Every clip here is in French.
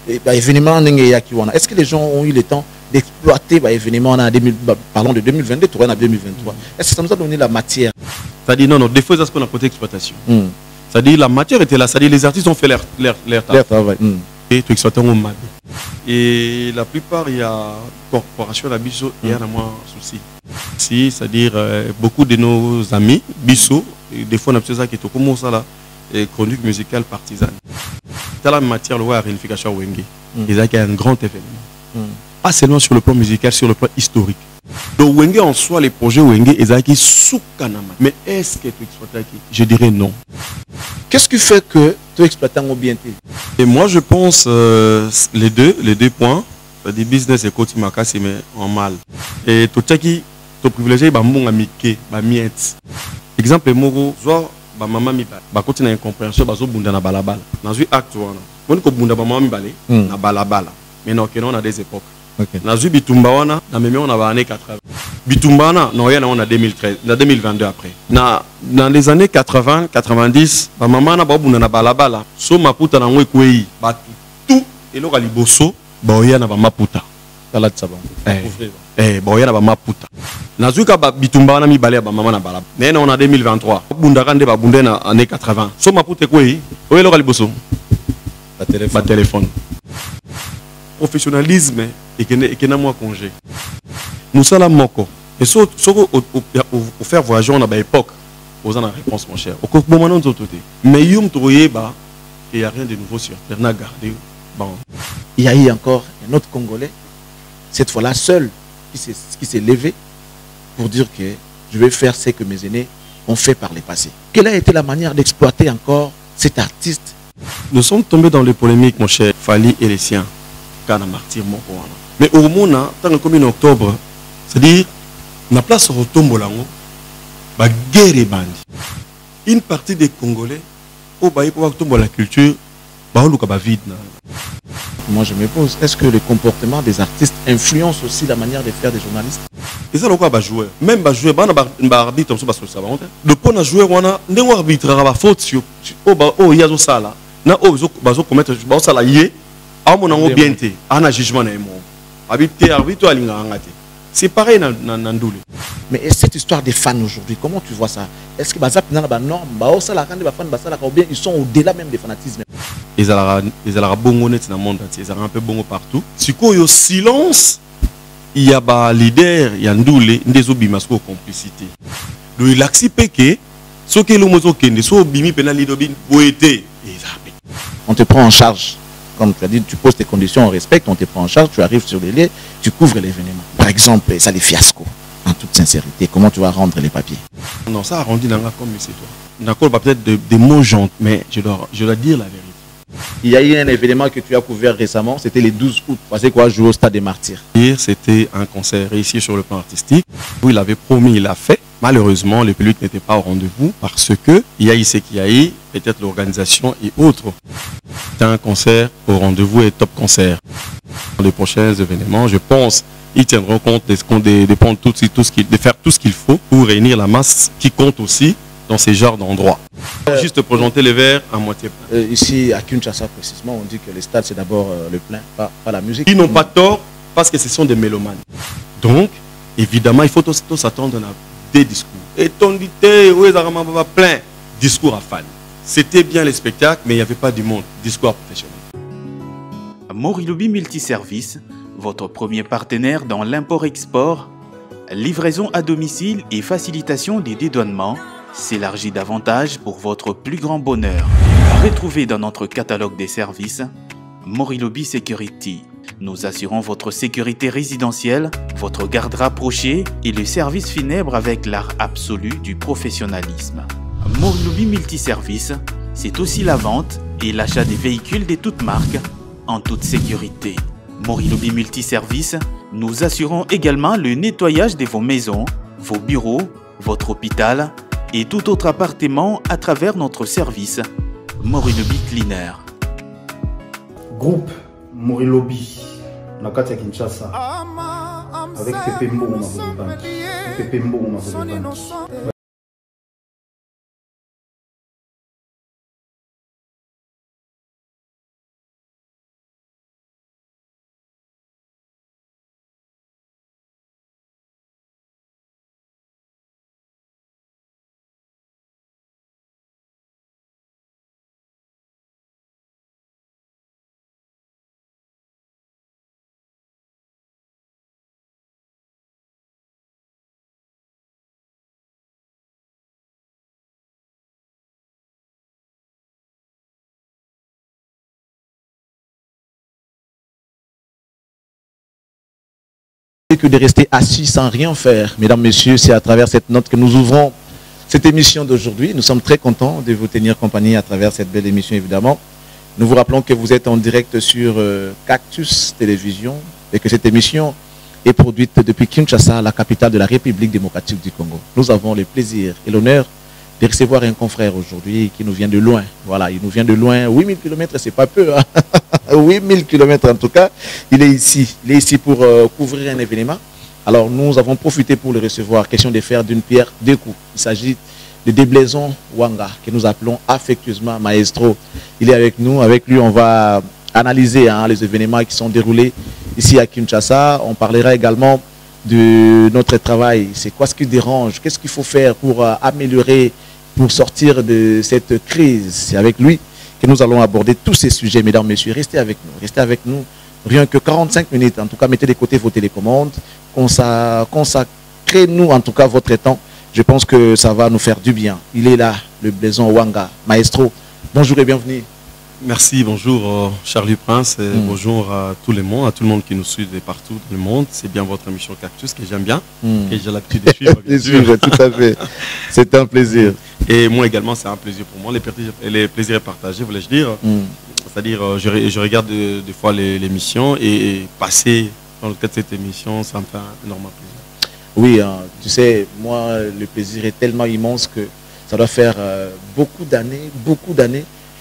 événement est-ce que les gens ont eu le temps d'exploiter l'événement parlons de 2022, en 2023? Est-ce que ça nous a donné la matière? C'est-à-dire, non, des fois, c'est ce qu'on a côté exploitation. C'est-à-dire, la matière était là, c'est-à-dire, les artistes ont fait leur travail. Et tout exploitant au mal. Et la plupart, il y a corporation à Bissau, il y a un souci. Si, c'est-à-dire, beaucoup de nos amis, Bissau, des fois, on a fait ça qui est au comment ça là, chronique musicale partisane. Dans la matière, le roi réunification Wenge. Il y a un grand événement. Pas seulement sur le plan musical, sur le plan historique. Donc Wenge en soi, les projets Wenge, ils ont sous Kanama. Mais est-ce que tu exploites? Je dirais non. Qu'est-ce qui fait que tu exploites en bien? Et moi, je pense les deux points. C'est-à-dire business et côté makasi, mais en mal. Et tout ça qui te privilégié, bah mon ami bah miette. Exemple, Mogo, soit bah maman mi bah côté na incompréhension, bah zo bunda na balabala. Dans un acte wana. Moi ko bunda ba maman mi balé na balabala. Mais non, que non, on a des époques. Dans un bitumba wana, na même on a années 80. Bitumba na, non, on a 2013, na 2022 après. Dans les années 80, 90, bah maman na ba bunda na balabala. So maputa na ngwe kwei, bah tout et lo liboso, bah oya na ba maputa. Salade sabon. Boya na ba maputa. Nazuka ba bitumba wana mi balé ba maman na balabala. Mais on a 2023. Bunda kande ba bunda na années 80. So maputa kwei, oya lo liboso. Ba téléphone. Professionnalisme et que n'a moi congé. Nous sommes là moko. Et ce au faire voyager on a ba époque. Aux en la réponse mon cher. Au moment où tout mais yum troyer ba il y a rien de nouveau sur terre n'a gardé. Bon. Il y a eu encore un autre Congolais, cette fois-là seul, qui s'est levé pour dire que je vais faire ce que mes aînés ont fait par le passé. Quelle a été la manière d'exploiter encore cet artiste? Nous sommes tombés dans les polémiques, mon cher Fali et les siens. Mais au moment, tant que comme en octobre, c'est-à-dire, la place au tombolango, la guerre est bandit. Une partie des Congolais, au bail pour tomber la culture, bah vide. Moi je me pose, est-ce que le comportement des artistes influence aussi la manière de faire des journalistes? Et ça, le joueur, même joueur, arbitre, le point à jouer, on a un arbitre à la faute sur oh, il y a ça là, na oh, bazo commettre ça là, yé. C'est pareil dans Ndoulé. Mais cette histoire des fans aujourd'hui, comment tu vois ça? Est-ce que ils sont au-delà même des fanatismes? Ils ont bon net dans le monde entier, ils ont un peu bon partout. Si il y a silence, il y a un leader, il y a Ndoulé, des obimasco complicité. Donc il accepte que ce que l'on a so bimi penali dobin boété. On te prend en charge. Comme tu as dit, tu poses tes conditions, on respecte, on te prend en charge, tu arrives sur les lieux, tu couvres l'événement. Par exemple, ça les fiascos, en toute sincérité, comment tu vas rendre les papiers? Non, ça a rendu dans la comme c'est toi. D'accord, peut-être des mots gentils, mais je dois dire la vérité. Il y a eu un événement que tu as couvert récemment, c'était le 12 août. C'est quoi, jouer au Stade des Martyrs? Hier, c'était un concert réussi sur le plan artistique, où il avait promis, il l'a fait. Malheureusement, le public n'était pas au rendez-vous parce que il y a eu ce qu'il y a eu, peut-être l'organisation et autres. C'est un concert au rendez-vous et top concert. Dans les prochains événements, je pense ils tiendront compte de faire tout ce qu'il faut pour réunir la masse qui compte aussi dans ces genres d'endroits. Juste présenter les verres à moitié plein. Ici, à Kinshasa précisément, on dit que les stades, c'est d'abord le plein, pas la musique. Ils n'ont pas tort parce que ce sont des mélomanes. Donc, évidemment, il faut tous s'attendre à des discours. Et ton dit, oui, plein discours à fans. C'était bien les spectacles, mais il n'y avait pas du monde. Discours professionnel. Morilobi Multiservice, votre premier partenaire dans l'import-export, livraison à domicile et facilitation des dédouanements, s'élargit davantage pour votre plus grand bonheur. Retrouvez dans notre catalogue des services Morilobi Security. Nous assurons votre sécurité résidentielle, votre garde rapprochée et le service funèbre avec l'art absolu du professionnalisme. Morilobi Multiservice, c'est aussi la vente et l'achat des véhicules de toutes marques en toute sécurité. Morilobi Multiservice, nous assurons également le nettoyage de vos maisons, vos bureaux, votre hôpital et tout autre appartement à travers notre service Morilobi Cleaner. Groupe Morilobi, Nakati Kinshasa, avec Pepe Mbongo. que de rester assis sans rien faire. Mesdames, Messieurs, c'est à travers cette note que nous ouvrons cette émission d'aujourd'hui. Nous sommes très contents de vous tenir compagnie à travers cette belle émission, évidemment. Nous vous rappelons que vous êtes en direct sur Cactus Télévision et que cette émission est produite depuis Kinshasa, la capitale de la République démocratique du Congo. Nous avons le plaisir et l'honneur de recevoir un confrère aujourd'hui qui nous vient de loin. Voilà, il nous vient de loin. 8000 km, c'est pas peu. Hein? 8000 km en tout cas. Il est ici pour couvrir un événement. Alors nous avons profité pour le recevoir. Question de faire d'une pierre deux coups. Il s'agit de Deblaison Wanga, que nous appelons affectueusement Maestro. Il est avec nous. Avec lui, on va analyser les événements qui sont déroulés ici à Kinshasa. On parlera également de notre travail. C'est quoi ce qui dérange? Qu'est-ce qu'il faut faire pour améliorer, pour sortir de cette crise? C'est avec lui que nous allons aborder tous ces sujets, mesdames, messieurs. Restez avec nous. Restez avec nous. Rien que 45 minutes. En tout cas, mettez de côté vos télécommandes. Consacrez-nous en tout cas votre temps. Je pense que ça va nous faire du bien. Il est là, le Deblaison Wanga, Maestro. Bonjour et bienvenue. Merci, bonjour Charlie Prince et bonjour à tout le monde, à tout le monde qui nous suit de partout dans le monde. C'est bien votre émission Cactus que j'aime bien, que j'ai l'habitude de suivre. Bien sûr, tout à fait. C'est un plaisir. Et moi également, c'est un plaisir pour moi. Les plaisirs est partagé, voulais-je dire. C'est-à-dire, je regarde des fois l'émission et passer dans le cadre de cette émission, ça me fait un énorme plaisir. Oui, tu sais, moi, le plaisir est tellement immense que ça doit faire beaucoup d'années.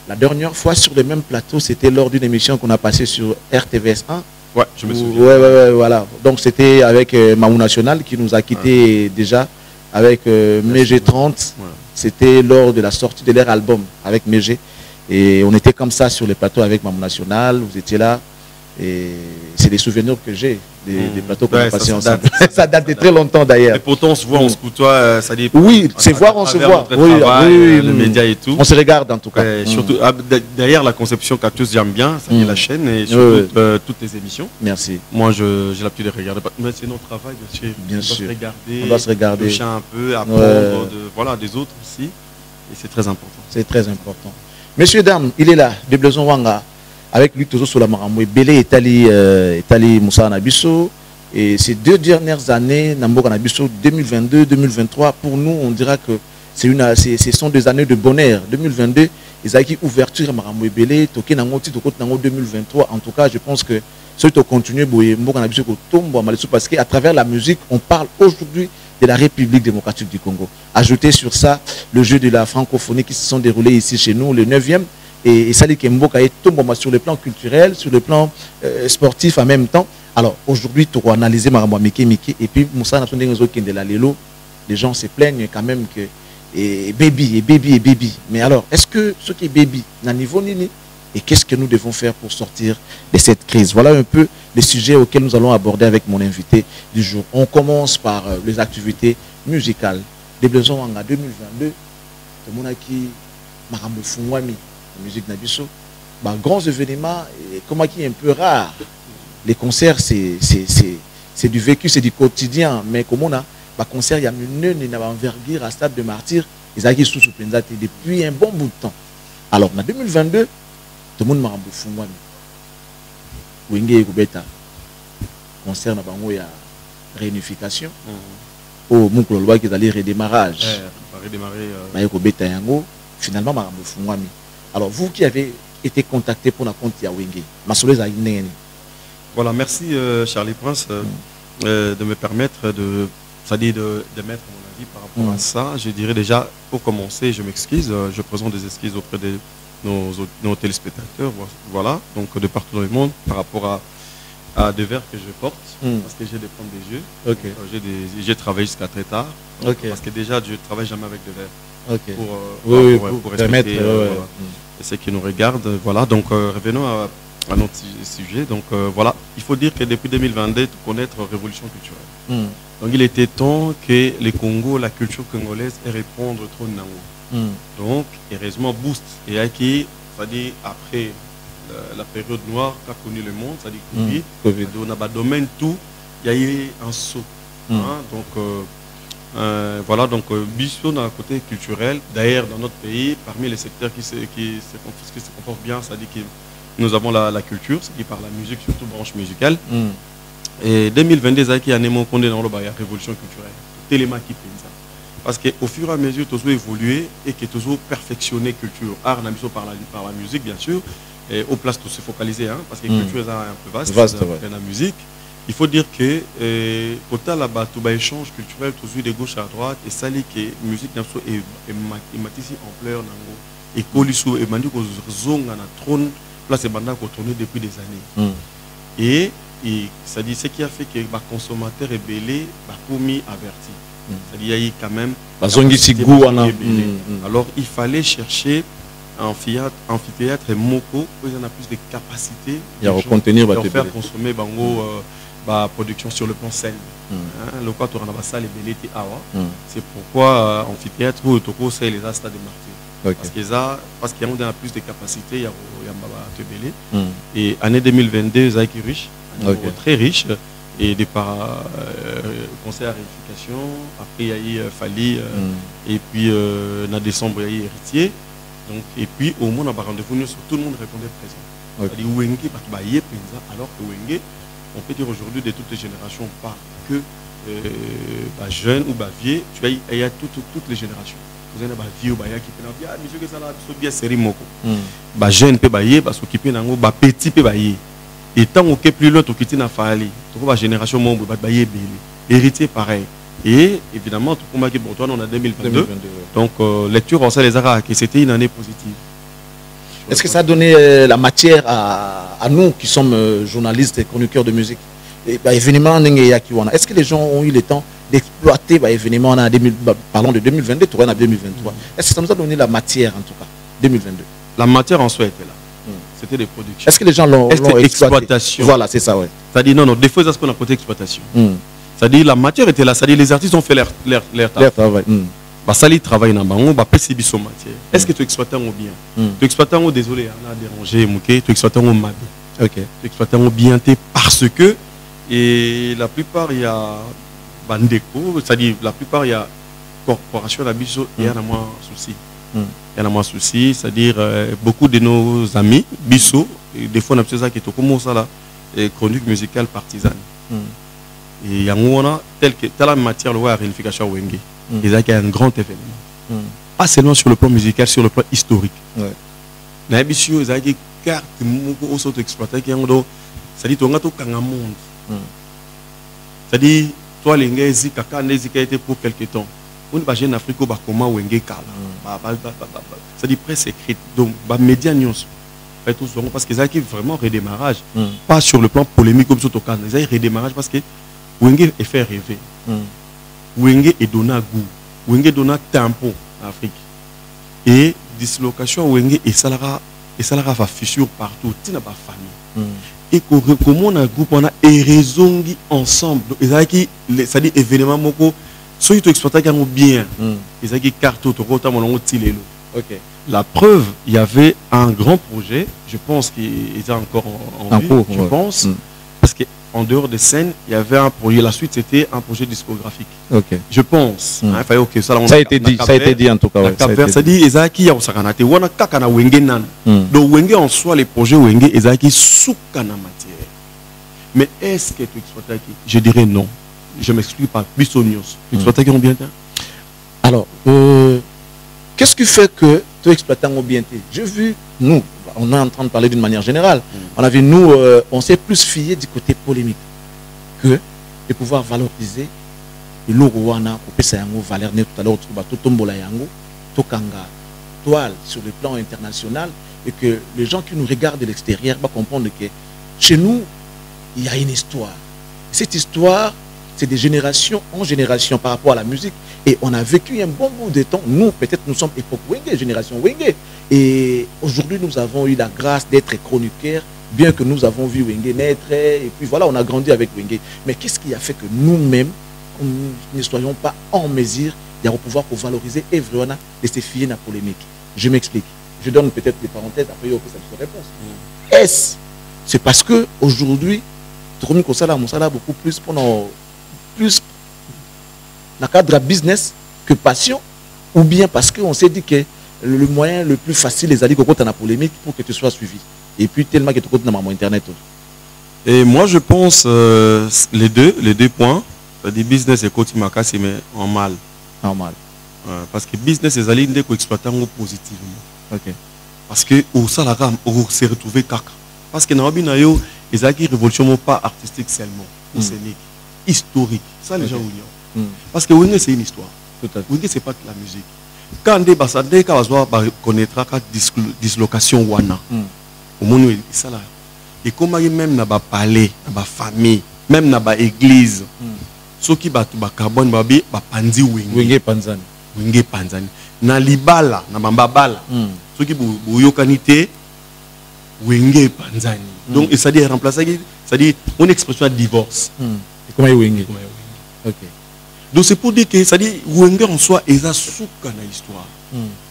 La dernière fois sur le même plateau, c'était lors d'une émission qu'on a passée sur RTVS 1. Ouais, je me souviens. Ouais, voilà. Donc c'était avec Mamou National qui nous a quittés déjà avec Mégé 30. Ouais. C'était lors de la sortie de leur album avec Mégé. Et on était comme ça sur le plateau avec Mamou National. Vous étiez là. Et c'est des souvenirs que j'ai des plateaux qu'on a passés ensemble. Ça date de très longtemps d'ailleurs. Et pourtant on se voit, on se côtoie, ça dit. Oui, c'est voir, on se voit. Oui, les médias et tout. On se regarde en tout cas. Surtout derrière la conception Cactus, j'aime bien, ça dit la chaîne et surtout toutes les émissions. Merci. Moi j'ai l'habitude de regarder. Mais c'est notre travail, bien sûr. On doit se regarder. Toucher un peu, apprendre des autres aussi. Et c'est très important. C'est très important. Messieurs, dames, il est là, Deblaison Wanga. Avec lui, toujours sur la Maramoué, Belé et Tali Moussa Nabiso. Et ces 2 dernières années, Namboka Nabiso, 2022-2023, pour nous, on dira que ce sont des années de bonheur. 2022, ils ont eu ouverture à Maramoué Belé, Toké Nangoti, Toko Nango 2023. En tout cas, je pense que ceux qui continuent, Mboka Nabiso, parce qu'à travers la musique, on parle aujourd'hui de la République démocratique du Congo. Ajoutez sur ça le jeu de la francophonie qui se sont déroulés ici chez nous, le 9e. Et ça dit que Mboka est tombé sur le plan culturel, sur le plan sportif en même temps. Alors aujourd'hui, tu vas analyser Maramwa Miki et puis Moussa de la Lelo, les gens se plaignent quand même que baby. Mais alors, est-ce que ce qui est baby n'a niveau ni et qu'est-ce que nous devons faire pour sortir de cette crise? Voilà un peu les sujets auxquels nous allons aborder avec mon invité du jour. On commence par les activités musicales. Deblaison en 2022, Monaki Marambo Fungwami. Musique Nabiso, grands événements, comment qui est un peu rare. Les concerts, c'est du vécu, c'est du quotidien, mais comme on a, concert, il y a une envergure à Stade de Martyr, ils ont sous depuis un bon bout de temps. Alors, en 2022, tout le monde m'a remboursé. Wenge Kubeta, concert, il y a réunification. Au Moukolwa qui est allé redémarrage. Finalement, m'a remboursé. Alors, vous qui avez été contacté pour la compte Yawenge, voilà, merci Charlie Prince de me permettre de mettre mon avis par rapport à ça. Je dirais déjà, pour commencer, je m'excuse, je présente des excuses auprès de nos téléspectateurs, voilà, donc de partout dans le monde, par rapport à des verres que je porte, parce que j'ai des problèmes des yeux. J'ai travaillé jusqu'à très tard, parce que déjà, je ne travaille jamais avec des verres. Pour respecter ceux qui nous regardent. Voilà, donc revenons à notre sujet. Donc voilà, il faut dire que depuis 2022, connaître révolution culturelle. Donc il était temps que le Congo, la culture congolaise, ait répondre trop de donc, heureusement, boost. Et qui, c'est-à-dire après la période noire qu'a connu le monde, c'est-à-dire Covid, dans le domaine tout, il y a eu un saut. Donc voilà, donc Bissot dans le côté culturel, d'ailleurs dans notre pays, parmi les secteurs qui se comportent bien, c'est-à-dire que nous avons la culture, c'est-à-dire par la musique, surtout branche musicale. Et 2022, ça qui a némo condé dans le la révolution culturelle. Téléma qui fait ça. Parce qu'au fur et à mesure, tu as évolué et que tu as perfectionné culture. Art, par la musique, bien sûr. Et au place, tu se focaliser, hein, parce que la culture est un peu vaste. La musique. Il faut dire que quand là-bas, tu as échange culturel, tu as de gauche à droite, et ça, que la musique est matissée en pleurs. Et Kolisou, et Manu, qu'on zone à la trône, place et bandana qu'on tourne depuis des années. Et ça dit ce qui a fait que les consommateurs est belé, commis averti. C'est-à-dire qu'il y a quand même. Alors il fallait chercher un amphithéâtre et moko où il y en a plus de capacité de faire consommer la production sur le plan scène. Le quoi tu as salle et belé c'est pourquoi amphithéâtre où tu as les stades de martyrs. Parce qu'il y a plus de capacité, il y a te belé. Et année 2022, ça qui riche. Très riche et des conseil à réunification. Après il y a eu Fali et puis en décembre il y a eu Héritier. Donc, et puis au moins on a rendez-vous sur tout le monde répondait présent. C'est-à-dire Wenge alors que Wenge, on peut dire aujourd'hui de toutes les générations, pas que jeunes ou vieux, tu vois il y a toutes les générations. Vous avez des vieux qui peuvent dire ah monsieur que ça là bien série moko. Jeune peut bailler parce qu'occupé nango petit peut bailler. Et tant que plus l'autre qui tient à faire, la génération membre va bailler belé. Héritier pareil. Et évidemment, tout comme pour toi, on a 2022. Donc, lecture en ça les arabes, c'était une année positive. Est-ce que ça a donné la matière à nous qui sommes journalistes et chroniqueurs de musique? Événement est-ce que les gens ont eu le temps d'exploiter l'événement parlons de 2022, tout en 2023? Est-ce que ça nous a donné la matière en tout cas, 2022? La matière en soi était là. C'était des productions. Est-ce que les gens l'ont exploitation? Voilà, c'est ça, ouais. C'est-à-dire, non, des fois, c'est ce qu'on a côté exploitation. C'est-à-dire, la matière était là. C'est-à-dire, les artistes ont fait leur travail. Ça, ils travaillent dans le banc, PCB son matière. Est-ce que tu exploites un bien? Tu exploites un désolé, on a dérangé, Mouké, tu exploites un mal. Ok. Tu exploites un bien parce que, et la plupart, il y a Bandeko, c'est-à-dire, la plupart, il y a corporation, la biso, il y a moins souci. Il y en a moins de soucis, c'est-à-dire beaucoup de nos amis, Bissot, des fois on a fait ça qui est comme ça là, chronique musicale partisane. Et il y a telle matière de réunification Wenge. Il y a un grand événement. Pas seulement sur le plan musical, sur le plan historique. Il y a des cartes qui sont exploitées, c'est-à-dire qu'on a tout un monde. C'est-à-dire, toi, les gens, ils été pour quelque temps. On va en Afrique, comment Wenge Kala. C'est-à-dire presse écrite. Donc, les médias news. Parce qu'ils ont vraiment redémarrage. Pas sur le plan polémique comme sur ton cas. Ils ont redémarrage parce que Wenge est fait rêver. Wenge est donné goût. Wenge est donné tempo en Afrique. Et dislocation Wenge et Salara va fissure partout. Tu n'as pas famille. Et comment on a un groupe, on a raison ensemble. C'est-à-dire événement moko. Ceux qui exploitent bien, ils ont des cartes la preuve, il y avait un grand projet, je pense qu'il est encore en cours, je pense, parce qu'en dehors des scènes, il y avait un projet, la suite c'était un projet discographique. Je pense. Ça a été dit en tout cas. Ça dit, Ezaki, il y a Osakanate, Wana Kakana Wenge Nan. Donc Wenge en soi, les projets Wenge, Ezaki Soukana matière. Mais est-ce que tu exploites? Je dirais non. Je m'explique par Bissonios. Tu exploites qui ont bien? Alors, qu'est-ce qui fait que tu exploites en bien? J'ai vu, nous, on est en train de parler d'une manière générale. On a vu, nous, on s'est plus fié du côté polémique que de pouvoir valoriser le Lourouana, au Pesayango, Valerné, tout à l'heure, Totombola Yango, Tokanga, toile sur le plan international, et que les gens qui nous regardent de l'extérieur vont comprendre que chez nous, il y a une histoire. Cette histoire, c'est de génération en génération par rapport à la musique. Et on a vécu un bon bout de temps. Nous, peut-être, nous sommes époque Wenge, génération Wenge. Et aujourd'hui, nous avons eu la grâce d'être chroniqueurs, bien que nous avons vu Wenge naître. Et puis voilà, on a grandi avec Wenge. Mais qu'est-ce qui a fait que nous-mêmes, nous ne soyons pas en mesure de pouvoir valoriser et vraiment de se fier à la polémique? Je m'explique. Je donne peut-être des parenthèses, après il y a cette réponse. Est-ce c'est parce qu'aujourd'hui, tout comme ça, beaucoup plus pendant plus dans le cadre de business que passion, ou bien parce qu'on s'est dit que le moyen le plus facile, les alliés, quand on a polémique pour que tu sois suivi. Et puis tellement que tu comptes dans mon internet. Et moi, je pense les deux points, c'est-à-dire business et côté makasi, mais en mal. Normal. Parce que business, c'est aller exploiter positivement. Ok. Parce que au salaire, on s'est retrouvé caca. Parce que dans le yo, ils ont une révolution pas artistique seulement, scénique, historique. Ça, les gens oublient. Parce que Wenge, c'est une histoire. Wenge, c'est pas que la musique. Quand des ambassadeurs connaîtra la dislocation wana, au monde ça là. Et comment même dans ba palais, dans ba famille, même dans ba église, ceux qui ba carbone ba pandi Wenge Panzani. Wenge Panzani. Na libala, na bambabala. Ceux qui boyokanité Wenge Panzani. Donc ça dit remplacer, ça dit une expression de divorce. Et comment est Wenge? Ok. Donc c'est pour dire que ça dit Wenge en soi est à souka na histoire.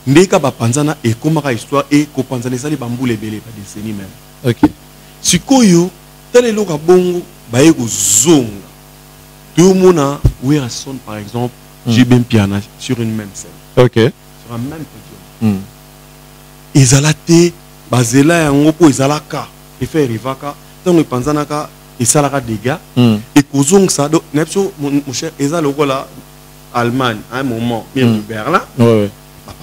Ndeka ba panzana et comment la histoire et ko panzana ça dit bamboule belé pas décennie même. Ok. Sikoyo tel lo ka bongo ba yeko zonga. Tout le monde a son par exemple, j'ai bien piano sur une même scène. Ok. Sur un même podium. Ezalate bazela yango po ezalaka et faire rivaka tant panzanaka et salara dégâts et kozong ça donc nepso mon cher ezalo là Allemagne à un moment Berlin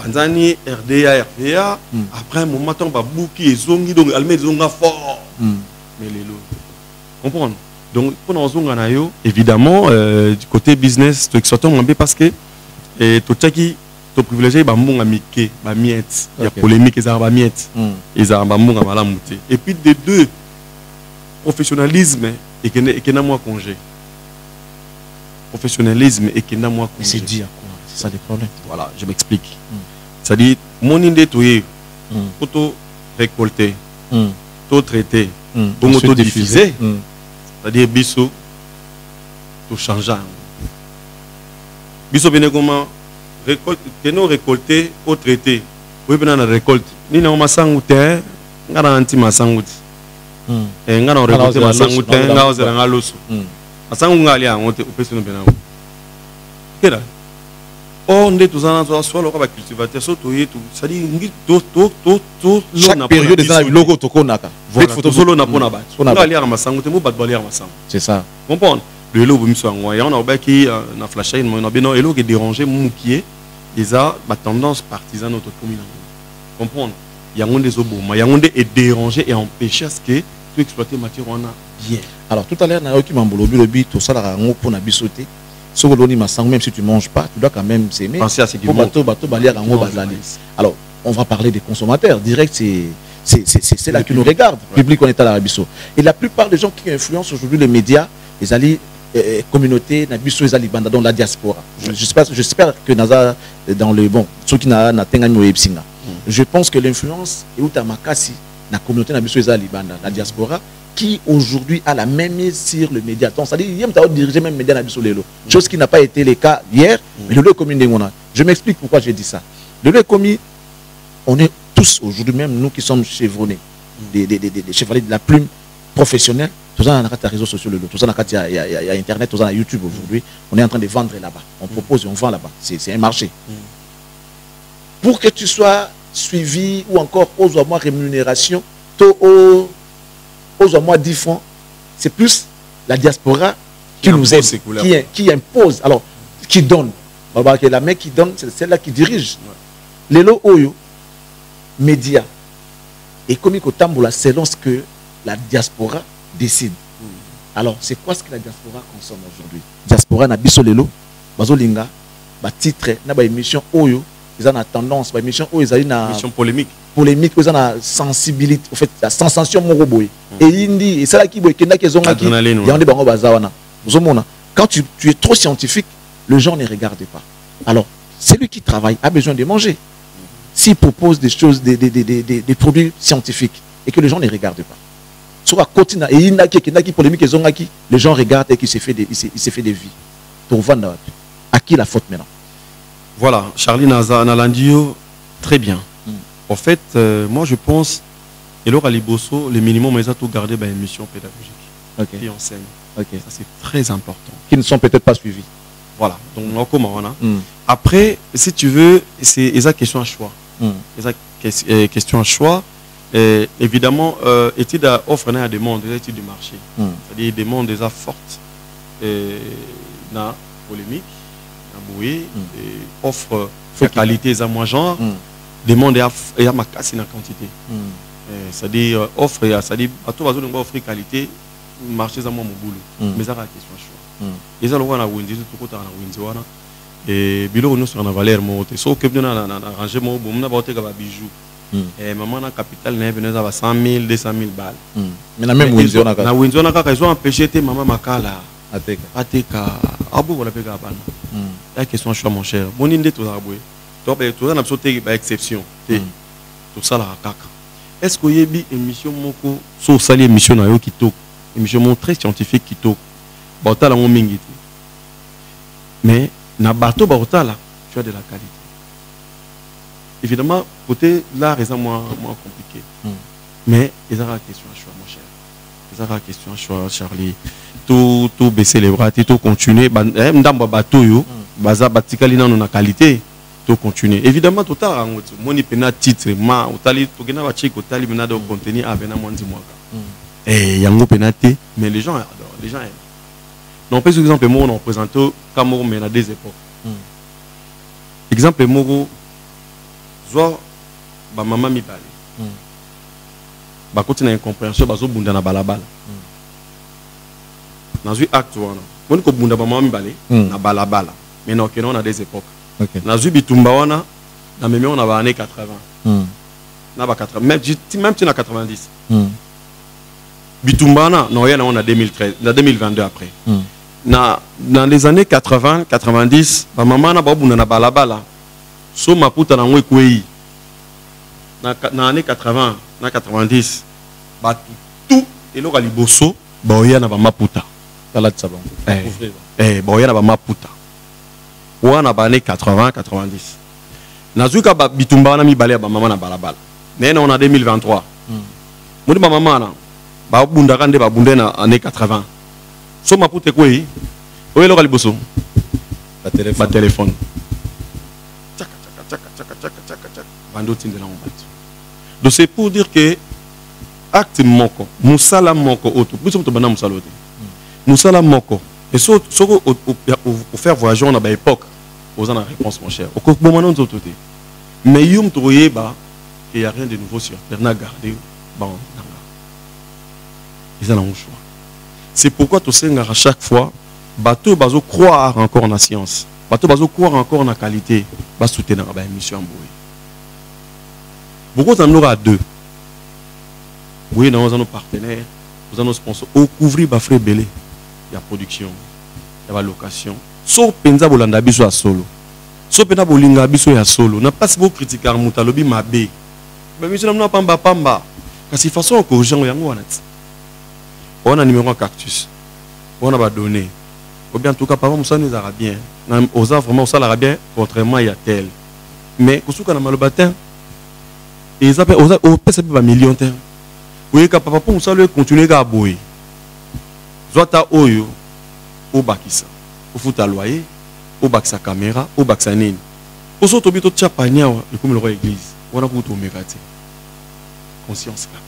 panzani RDA RDA après un moment tant ba bouki ezongi donc Allemagne zonga fort mais les lots comprendre donc pendant zonga na yo évidemment du côté business tu exhortons parce que et tout ça qui to privilégié ba mbonga mike ba miette il y a polémique ezara ba miette ezara ba mbonga mala muté et puis de deux professionnalisme et que na moi congé professionnalisme et que na moi congé c'est dit à quoi c'est ça le problème voilà je m'explique ça dit mon inde toyé auto récolter to traiter pour auto diffuser c'est à dire biso to changer biso bene comment récolte que nous récolter au traité oui bien la récolte ni na masangu te ngara anti masangu et ngara récolter masangu te ngara ozela ngaloso masangu ngali a monter au personne bena kera on est tous en train soit le cultivateur surtout tout ça dit ngi to chaque période dans le logo tokonaka votre photo solo na pona ba ngali a masangu te mo bat bali a masangu c'est ça comprendre le logo miso ngwa ya on a ba ki na flash in mo beno elo qui déranger moukier ils ont ma tendance partisane auto commune comprendre il y a un des oboma il y a un des déranger et empêcher à ce que tu exploiter matière on a bien alors tout à l'heure na oki mambolobi lobi to sala ngo pona bisoté sokoloni masango même si tu manges pas tu dois quand même s'aimer penser à ce qui bato balia ngo bazali alors on va parler des consommateurs direct c'est là qui nous regarde public on est à la biso et la plupart des gens qui influencent aujourd'hui les médias les alliés communauté na biso ezali banda dans la diaspora j'espère que naza dans le bon ceux qui na tengani moyebsinga je pense que l'influence est uta makasi na communauté na biso ezali banda la diaspora qui aujourd'hui a la même mise sur le média donc ça dit yem ta diriger même média na biso lelo chose qui n'a pas été le cas hier mais le commun de mona je m'explique pourquoi j'ai dit ça le commis on est tous aujourd'hui même nous qui sommes chevronnés des chevaliers de la plume professionnelle. Tout ça, on a des réseaux sociaux, tout ça, il y a Internet, tout ça, il y a YouTube aujourd'hui. On est en train de vendre là-bas. On propose et on vend là-bas. C'est un marché. Pour que tu sois suivi ou encore aux mois rémunération, aux mois 10 francs, c'est plus la diaspora qui nous aide, qui impose, alors qui donne. La main qui donne, c'est celle-là qui dirige. Les lots Oyo, médias, et comme il y a selon ce que la diaspora décide. Alors, c'est quoi ce que la diaspora consomme aujourd'hui? Diaspora na biso lelo, bazolinga, ba titre, na ba émission oyo, ils ont tendance, ba émission oyo ils ont na émission polémique, ils ont na sensibilité, en fait, la sensation moroboy. Et indi, et ça là qui boy kenda qui zonga qui, il y a des bango bazawana. Quand tu es trop scientifique, le gens ne regarde pas. Alors, celui qui travaille a besoin de manger. S'il propose des choses, des produits scientifiques, et que les gens ne regardent pas. Sur la côte, et il y a qui polémique, les gens regardent et qu'il s'est fait des vies. Donc, à qui la faute maintenant? Voilà, Charlie Nalandio, très bien. En fait, moi je pense, et là, à Liboso, le minimum, ils ont tout gardé une mission pédagogique qui enseigne. Ça, c'est très important. Qui ne sont peut-être pas suivis. Voilà, donc on comment on a. Après, si tu veux, c'est une question à choix. Question à choix. Et évidemment, étude offre une demande, des études du marché. C'est-à-dire des demandes déjà fortes. Na polémique, na bouée, offre de qualité, à moi genre, demande et à ma casse en quantité. C'est-à-dire offre, c'est-à-dire à tout va offrir qualité, marché à moi mon boulot. Mais ça la question choix. Et ça le voit na Windsor, tout côté na Windsor. Et bilo nous sur la valeur monte. Sauf que bien na arranger mon bon, na botte comme bijou. Et maman na capital na venez à 100 000, 200 000 balles. Mais na même Windsor na. Na Windsor na ils ont empêché tes maman makala. Ateka. Abu wala pega bana. La question choix mon cher. Boninde tout ça boy. Donc tout ça n'a sauté par exception. Tout ça la kaka. Est-ce que yebi émission moko so sali émission na yo kitoko. Émission très scientifique kitoko. Bautala mon mingi. Mais na bateau bautala, tu as de la qualité. Évidemment, côté l'art est moins compliqué. Mais ils ont la question à choix, mon cher. Ils ont la question à choix, Charlie. Tout baisser les bras, tout continuer. M'damba bateau yo, baza batikali na na qualité, tout continuer. Évidemment, tout à mon ipena titre, ma otali to gena ba chiko otali mena de contenu avena mwanzi mwaka. Yango penate, mais les gens adorent, les gens aiment. Non, par exemple, moi, on représente Cameroun, mais à des époques. Exemple, moi, soit ma maman mi balé. Bah, quand il y a une compréhension, bah, zo bunda na balabala. Dans un acte, on a bunda maman mi balé, na balabala. Mais non, on a des époques. Dans un bitumba, on a, dans mes on a années 80. Na ba 80, même si on a 90. Bitumba, non, on a 2013, 2022 après. Dans les années 80, 90, ma maman n'a pas bouna na balabala. So ma puta na ngwe na années 80, na 90, ba tout et lo liboso, ba oya na ba maputa. Tala tsaba. Ba oya na ba maputa. Wana ba années 80, 90. Nazuka ba bitumba na mi balé ba maman na balabala. Mais on a 2023. Modi ba maman na ba bunda kande ba bunda na années 80. So ma puta quoi? Où est le galiboso? Ba téléphone. Donc c'est pour dire que acte moko, musala moko auto. Nous sommes bana musala auto. Musala moko. Et so au faire voyager on a ba époque. Aux en réponse mon cher. Au coup bon maintenant tout. Mais yum troyer ba il y a rien de nouveau sur terre. Na garder ba ils ont un choix. C'est pourquoi tu sais à chaque fois, bateau bazo croire encore en la science, bateau bazo croire encore en la qualité, va soutenir la émission en bouée. Beaucoup d'en aura deux. Oui, nous avons nos partenaires, nous avons nos sponsors. Au couvrir ba frais belé, il y a production, il y a la location. Sauf penza bolanda biso à solo, sauf penza bolinga biso ya solo. N'a pas si vous critiquer mutalobi mabe, mais monsieur n'a pas pamba, parce que façon que gens yango wanati. On a numéro cactus. On a pas donné. Ou bien en tout cas, par exemple, ça nous a bien. Aux a vraiment ça l'ara bien, contrairement il y a tel. Mais quand on a mal au bâtin, ils appellent au pèse pas million de. Oui, quand papa pour ça le continuer à boire. Soit ta oyo, au bakisa, au fout à loyer, au bak sa caméra, au bak sa nine. Au saut au bito de chapania, et comme le roi église, on a pour tout mériter. Conscience là.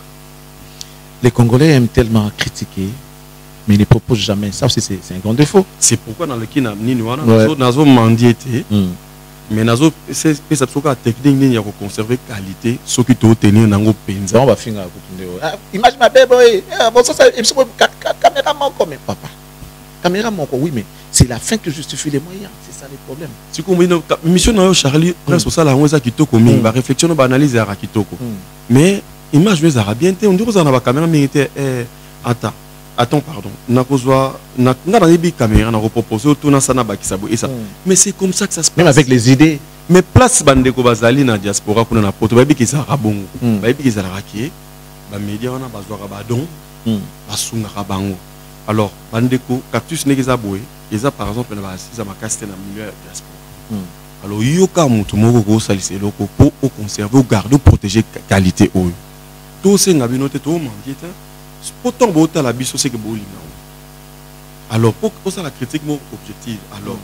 Les Congolais aiment tellement critiquer, mais ils ne proposent jamais. Ça aussi, c'est un grand défaut. C'est pourquoi dans le Kina, nous avons mandiété, mais nous avons cette technique de conserver la qualité, ce qui est obtenu dans le pays. On va finir. Imagine ma bébé, caméra manque, mais papa. Caméra manque, oui, mais c'est la fin qui justifie les moyens. C'est ça le problème. Si vous avez une mission, Charlie, presque ça, la réflexion, analyse à Kitoko. Mais image mais arabienne on dit que on a caméra mais attends pardon na kozwa na des caméra na reproposer autour na sana bakisabo et ça mais c'est comme ça que ça se passe même avec les idées mais place bande ko bazali na diaspora kuna na poto ba biki za rabongo ba biki za rakie ba média on a bazwa ba don basunga rabango alors bande ko cactus ne kiza boy eza par exemple na ba sisa makasite na milieu diaspora alors yoka mutu moko ko salise loko pour conserver garder protéger qualité o tout c'est nga binote tout mandieta pourtant bota la biso c'est que bolinga alors pour ça la critique mon objectif alors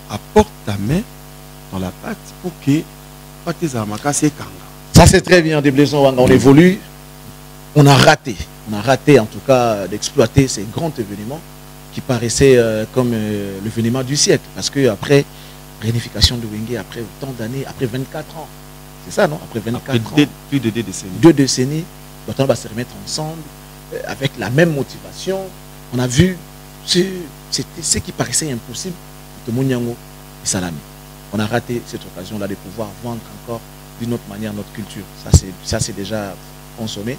apporte ta main dans la pâte pour que pas tes amakasi kanga ça c'est très bien des blaisons on évolue on a raté en tout cas d'exploiter ces grands événements qui paraissaient comme l'événement du siècle. Parce que après réunification de Wenge, après autant d'années, après 24 ans, c'est ça, non? Après 24 ans. Plus de 2 décennies. 2 décennies, on va se remettre ensemble avec la même motivation. On a vu ce qui paraissait impossible de Mouniango et Salami. On a raté cette occasion-là de pouvoir vendre encore d'une autre manière notre culture. Ça, c'est déjà consommé.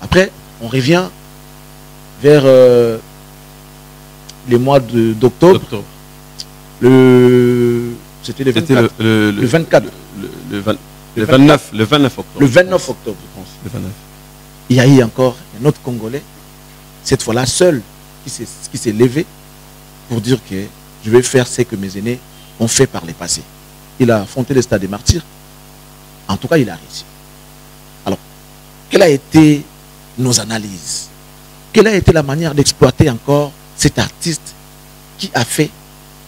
Après, on revient vers les mois d'octobre. C'était le 24. Le 29 octobre. Le 29 octobre, je pense. Le 29. Il y a eu encore un autre Congolais, cette fois-là seul, qui s'est levé pour dire que je vais faire ce que mes aînés ont fait par le passé. Il a affronté le stade des martyrs. En tout cas, il a réussi. Alors, quelle a été nos analyses? Quelle a été la manière d'exploiter encore cet artiste qui a fait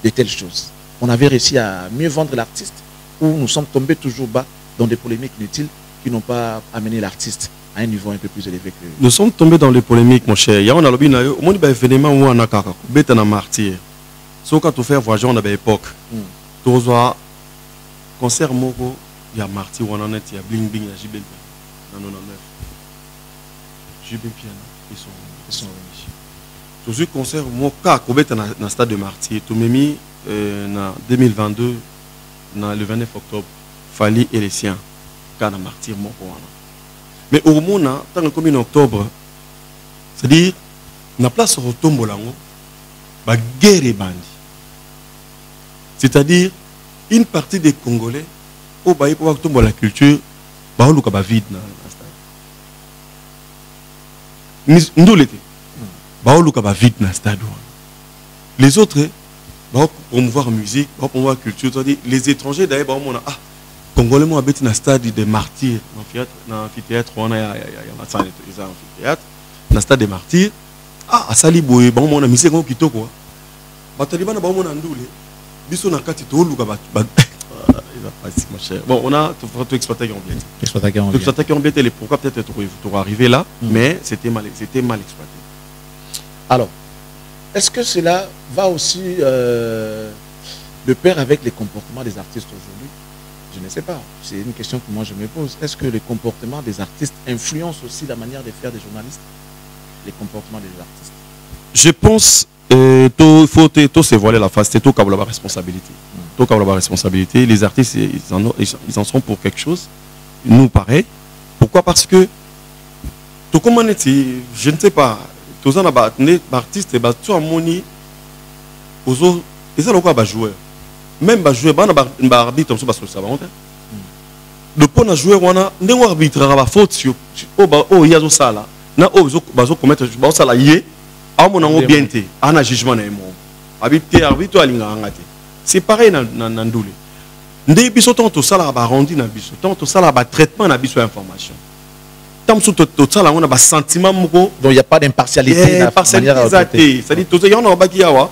de telles choses? On avait réussi à mieux vendre l'artiste ou nous sommes tombés toujours bas dans des polémiques inutiles qui n'ont pas amené l'artiste à un niveau un peu plus élevé que... Nous sommes tombés dans les polémiques, mon cher. Il y a un événement où on a un martyr. Ce qu'on a fait voyager à l'époque. Tous les concerts, il y a martyr, il y a bling bling, il y a JBL. Dans 99. JBL piano, ils sont réunis. Tous les concerts, moi, quand on est dans le stade de martyr, tout m'a mis en 2022, le 29 octobre, Fali et les siens, quand on a martyr, moi, mais au moment où, tant comme en octobre, c'est-à-dire, la place au tombeau, la guerre est bandit. C'est-à-dire, une partie des Congolais, au bail pour tomber la culture, bah on va vide dans le stade. Nous l'été, bah on va vide dans le stade. Les autres, bah promouvoir la musique, bah promouvoir la culture, c'est-à-dire les étrangers d'ailleurs, bah on a Congolais m'ont habité dans le stade des martyrs, dans l'amphithéâtre, on a amphithéâtre, dans le stade des martyrs. Ah, à Saliboye, bah on a mis quoi qui quoi. Bah Taliban bah on a ndoulé. Biso na kati to luka ba. Bon, on a tout exploité en bien. Exploité en bien, et pourquoi peut-être tu vas arriver là, mais c'était mal exploité. Alors, est-ce que cela va aussi de pair avec les comportements des artistes aujourd'hui? Je ne sais pas. C'est une question que moi je me pose. Est-ce que les comportements des artistes influencent aussi la manière de faire des journalistes? Les comportements des artistes. Je pense il faut se voiler la face, c'est tout comme la responsabilité. Tout comme la responsabilité. Les artistes, ils en sont pour quelque chose. Nous, pareil. Pourquoi? Parce que tout comme on est, je ne sais pas, tous les artistes, tout le monde, ils ont quoi jouer. Même jouer, ils ont arbitre, ils ont ça. Le point à jouer, on a un arbitre, il y a faute sur il y a ça là. Il y a commettre ça là. Bien un jugement c'est pareil dans Ndoulé. Ndé biso to sala ba rondi na biso, to sala ba traitement na biso information. Tam sou to sala on a ba sentiment moko, donc il y a pas d'impartialité dans la manière de traiter. C'est-à-dire to y en ba ki yawa.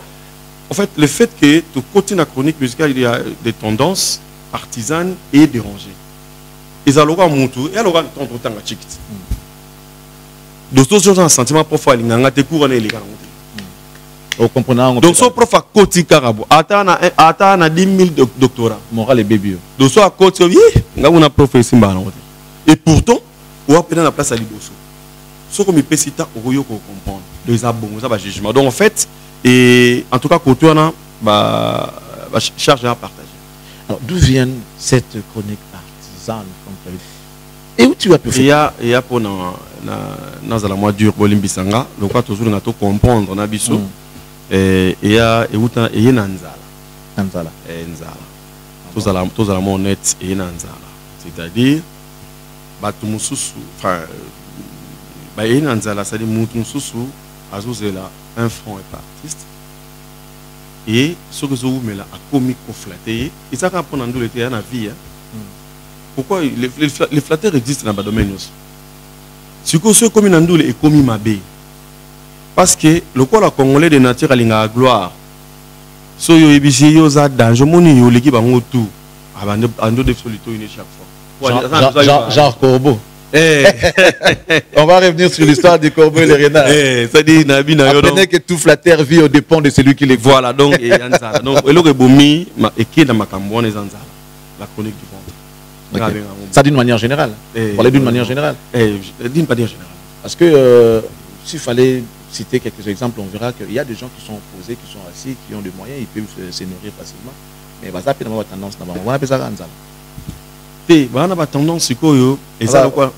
En fait, le fait que tu continues la chronique musicale, il y a des tendances partisanes et dérangées. Ils ont le moutou et alors ton temps à chiquit. Donc, ce sont un sentiment profond. Il y a des cours les gars. Donc, ce prof à côté carabo. Attends, 10 000 doctorats. Moral et bébé. Donc, ce à côté, on a professé. Et pourtant, on a pris la place à l'Ibosso. Ce qu'on me peut citer, on va comprendre. Les abons, ça va jugement. Donc, en fait, et en tout cas, côté, on a charge à partager. Alors, d'où vient cette chronique partisane? Et où tu as pu faire? Il y a pour dans la mois dur Bolimbisanga, donc quand toujours on a tout comprendre on a biso et il y a nanzala tous à la monnaie et nanzala, c'est-à-dire batu mususu enfin et nanzala c'est-à-dire mutu mususu azozela un front et artiste et ce que vous mais là a comique flatté et ça quand on a l'été na vie. Pourquoi les flatteurs existent dans le domaine aussi? Si vous avez commis Nandoule et commis Mabé, parce que le quoi la Congolais de nature a la gloire, so yo ebisi yo za danger moni yo l'équipe en tout, abando de solito une chaque fois. Genre Corbeau. On va revenir sur l'histoire du corbeau et les renards. Ça dit Nabi na apprenez que toute la terre vit au dépend de celui qui les voit. Voilà, donc et yanza. Donc et le bomi et qui dans makambo les anza. La chronique du ventre. Okay. Ça d'une manière générale. Parler d'une manière générale. D'une manière générale. Parce que s'il fallait citer quelques exemples, on verra qu'il y a des gens qui sont posés, qui sont assis, qui ont des moyens, ils peuvent se nourrir facilement. Mais ça peut avoir tendance à on va appeler ça anza. On a tendance et ça quoi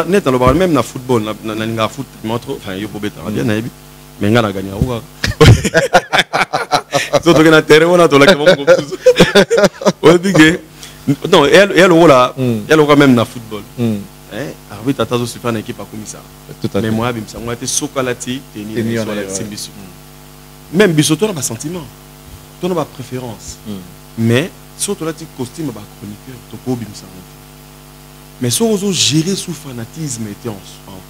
net dans le même na football na foot montre enfin yo bobeta bien nabi mais ngana gagner wa surtout que na terrain on a to la comme on dit que non elle là elle même na football arbitre atazo super na équipe comme ça mais moi bimsa moi était sokalati tenir simbisu même bisoto na ba sentiment to na ba préférence mais surtout là, tu costume à chroniqueur, tu peux bien ça. Mais si on gérer sous fanatisme était en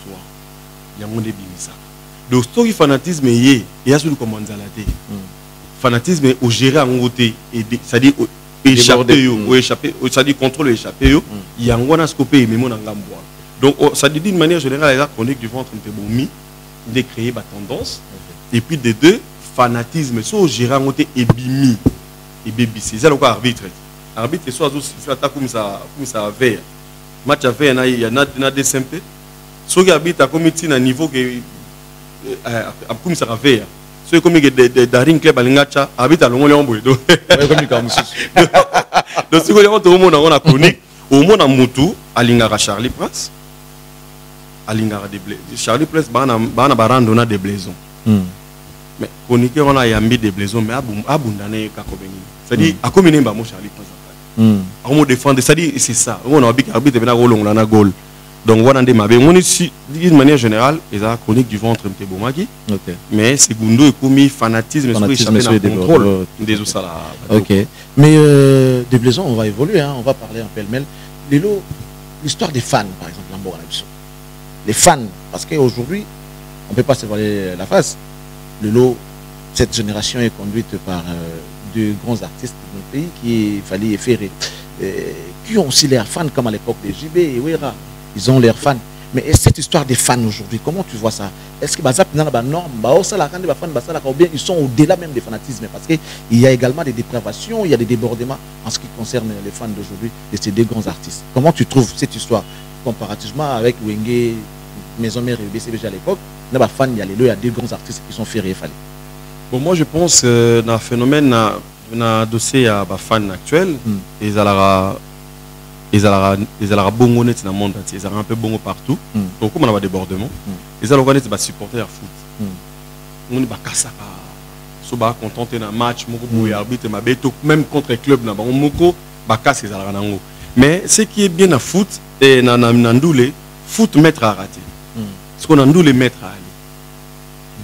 toi, il y a mon début ça. Donc, ce fanatisme est, il y a celui comme on dit. Fanatisme est au gérer en côté, c'est-à-dire échapper, c'est-à-dire contrôler échapper, il y a un grand scopé, mais mon engagement. Donc, ça dit d'une manière générale, la chronique du ventre est bon, de créer ma tendance. Et puis, de deux, fanatisme, si on gérer en côté et bimi. Et baby c'est ça le quoi arbitre soit aussi fait comme ça veille match à veille il y a na DCMP ceux qui arbitre à comité na niveau que comme ça veille ceux comme que daring club alingacha arbitre à longo leombo donc donc si vous tout le monde on a chronique au monde en mutu alingara Charlie Prince alingara des blés Charlie Prince bana barando na des blaisons mais chroniqueur on a yambi des blaisons mais abundane kakobengini c'est-à-dire à combien de temps Charlie Prince à comment défendre c'est-à-dire c'est ça on a habité habite bien golong na goal donc voilà des mabé on est d'une manière générale et la chronique du ventre m'te bomaki mais segundo et commis fanatisme sur échapper dans le contrôle des osala. OK mais des blaisons on va évoluer hein, on va parler un pêle-mêle l'histoire des fans par exemple l'Ambour les fans parce qu'aujourd'hui on peut pas se voiler la face. Cette génération est conduite par de grands artistes de notre pays qui fallait efférer, qui ont aussi leurs fans comme à l'époque des JB et Wera. Ils ont leurs fans. Mais cette histoire des fans aujourd'hui, comment tu vois ça? Est-ce que ils sont au-delà même des fanatismes? Parce qu'il y a également des dépravations, il y a des débordements en ce qui concerne les fans d'aujourd'hui de ces deux grands artistes. Comment tu trouves cette histoire comparativement avec Wenge, Maison Mère et BCBG à l'époque? Il y a deux grands artistes qui sont ferrés. Bon, moi je pense que dans le phénomène, dans le dossier à fans actuels, ils ont bon honnête dans le monde entier, ils ont un peu bon partout. Donc comme on a des débordements, ils ont des supporters foot. On est kassa so ba contenté dans match, moko arbitre même contre les clubs na ba moko ba kassa ils ont. Mais ce qui est bien dans foot et dans ndoulé, foot maître à rater. Ce qu'on a nous les maîtres à aller.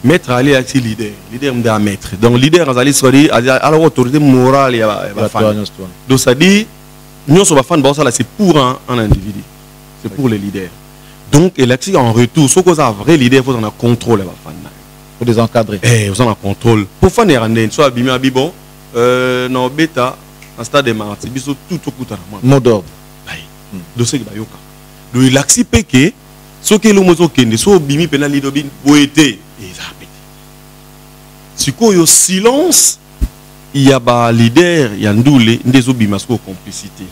Maître à aller c'est leader me maître. Donc leader en aller soit alors autorité morale et donc ça dit nous sommes fan bon ça là c'est pour un individu. C'est pour les leaders. Donc et là en retour ce qu'on a vrai leader faut en contrôle les fan. Faut les encadrer. Vous en contrôle. Pour fan et rendre soit bimé bon non bêta en stade de Marti biso tout coûte à mot d'ordre. Donc c'est que bayoka. Donc il accepte que ce que l'on a dit, c'est bimi penal lidobin boité et zapé. Si quoi yo silence, il y a ba leader, il y a ndoulé, des obimasco complicité.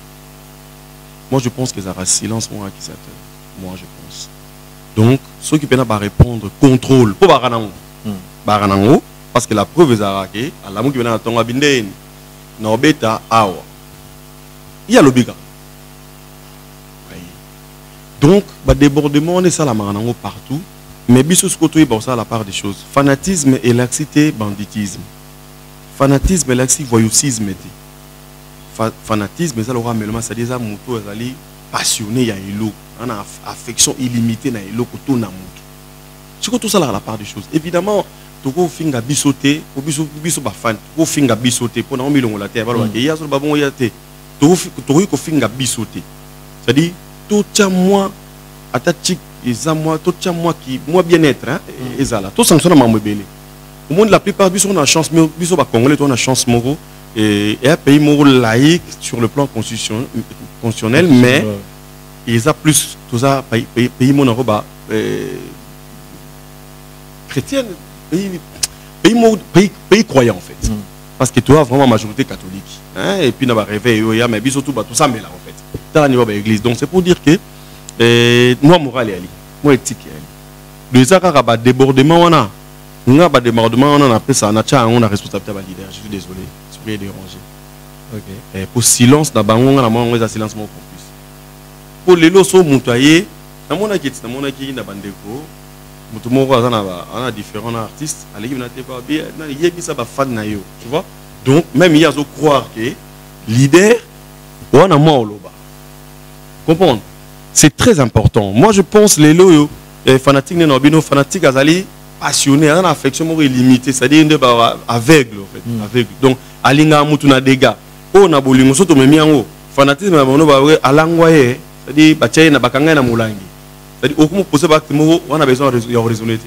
Moi je pense que ça reste silence moi qui ça. Moi je pense. Donc ceux qui peuvent pas répondre contrôle pour baranango. Baranango parce que la preuve est araké, à la mou qui vient tonga binden. No beta awa. Il y a l'obiga. Donc, le débordement, on est ça la maranango partout. Mais biso skoto pour ça la part des choses. Fanatisme et laxité, banditisme. Fanatisme et laxité, voyoutisme. Fanatisme, ça l'aura mêlement, c'est des amours, ils passionné, il y a une affection illimitée, il y a une koto na mutu. C'est tout ça la part des choses. Évidemment, tu peux finga bisoter, pour biso ba fan, tu peux finga bisoter pour na milongo la terre, alors il y a sur le babon il y a te. Tu peux finga bisoter. C'est-à-dire tout ça moi attaque ils moi tout ça moi qui moi bien-être hein et ça là tout sanctionne ma mobile au monde la plupart biso on a chance mais biso ba congolais on a chance moro et un pays moro laïque sur le plan constitutionnel mais ils ont plus tout ça pays mon Europe chrétienne pays croyant en fait. Parce que tu as vraiment majorité catholique. Hein? Et puis, on va réveiller, mais surtout, tout ça, mais là, en fait. Dans l'église. Donc, c'est pour dire que moi, moral est allé. Moi, éthique est allé. Le Zara, débordement, on a. On a débordement, on a appelé ça. On a responsabilité à leader. Je suis désolé. Je suis dérangé. Okay. Pour silence, on a silence mon plus. Pour les lots, on a on a différents artistes, tu vois. Donc, même il y a à croire que leader, on a moins comprendre. C'est très important. Moi, je pense les lots, les fanatiques, les fanatiques, ils passionnés, ils ont une affection illimitée, c'est-à-dire aveugle, en fait. Aveugle. Donc, alinga mutuna dégâts. On a bolingo soto memi yango. Fanatisme na bono ba alangwaye, c'est-à-dire bachaye na bakanga na mulangi. C'est-à-dire aucun possible acte on a besoin de raisonner.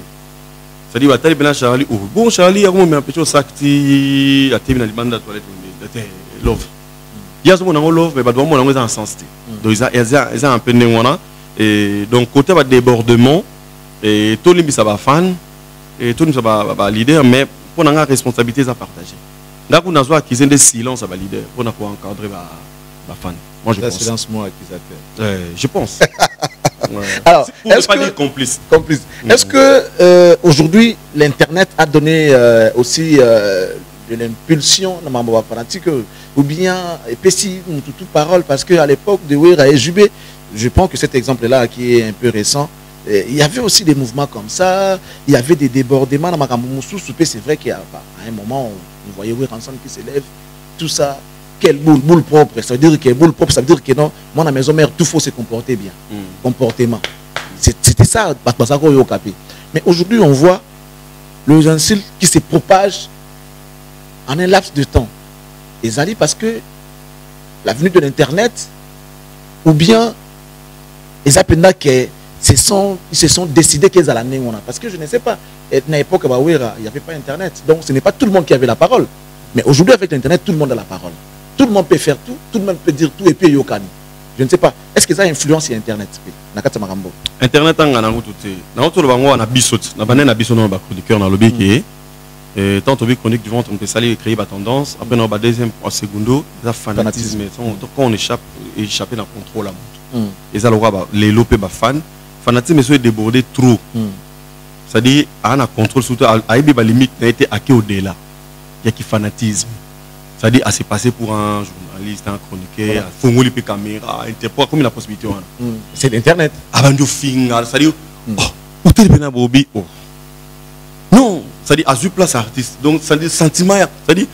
C'est-à-dire batali bena Charlie oh bon Charlie ya comme me empêcher sakti a tebina libanda toilette love. Il y a ce mon love mais ba doit mon en sens. Donc ils a un peu néwana et donc côté ba débordement et tout limbi ça va fan et tout ça va leader mais pour une responsabilité à partager. Là qu'on a besoin qu'ils des silences à leader pour encadrer ma fan. Moi je pense. Silence moi accusateur. Je pense. Ouais. Alors, est-ce que complice. Est-ce que aujourd'hui l'internet a donné aussi de l'impulsion dans ma pratique ou bien si toute parole parce que à l'époque de Wera et Jubé, je pense que cet exemple-là qui est un peu récent. Il y avait aussi des mouvements comme ça, il y avait des débordements dans Makamoussou. C'est vrai qu'à un moment, on voyait Wera ensemble qui s'élève, tout ça. Quelle boule propre, ça veut dire que boule propre, ça veut dire que non, moi, à la maison mère, tout faut se comporter bien. Comportement. C'était ça, mais aujourd'hui, on voit le gentil qui se propage en un laps de temps. Et ça dit parce que la venue de l'Internet, ou bien, ils appellent que ils se sont décidés qu'ils allaient l'année. Parce que je ne sais pas, à l'époque, il n'y avait pas Internet. Donc, ce n'est pas tout le monde qui avait la parole. Mais aujourd'hui, avec l'Internet, tout le monde a la parole. Tout le monde peut faire tout le monde peut dire tout et puis yokani. Je ne sais pas. Est-ce que ça influence sur Internet? Internet, on a tout le monde a bisot. On a bisot dans le chroniqueur dans le lobby qui est. Tant que chronique du ventre, on peut salir et créer la tendance. Après, on a deuxième en secondo, le fanatisme. Quand on échappe dans le contrôle. Et ça, les lopés fan. Fanatisme est débordé trop. C'est-à-dire, on a contrôle surtout. À la limite, n'a été hacké au-delà. Il y a qui fanatisme. C'est-à-dire, à se passer pour un journaliste, un chroniqueur, il faut une caméra, interprète, comme il a la possibilité. C'est l'Internet. Avant de finir, c'est-à-dire, où t'es le Bobi? Non, c'est-à-dire, à une place artiste. Donc, c'est-à-dire, sentiment, c'est-à-dire,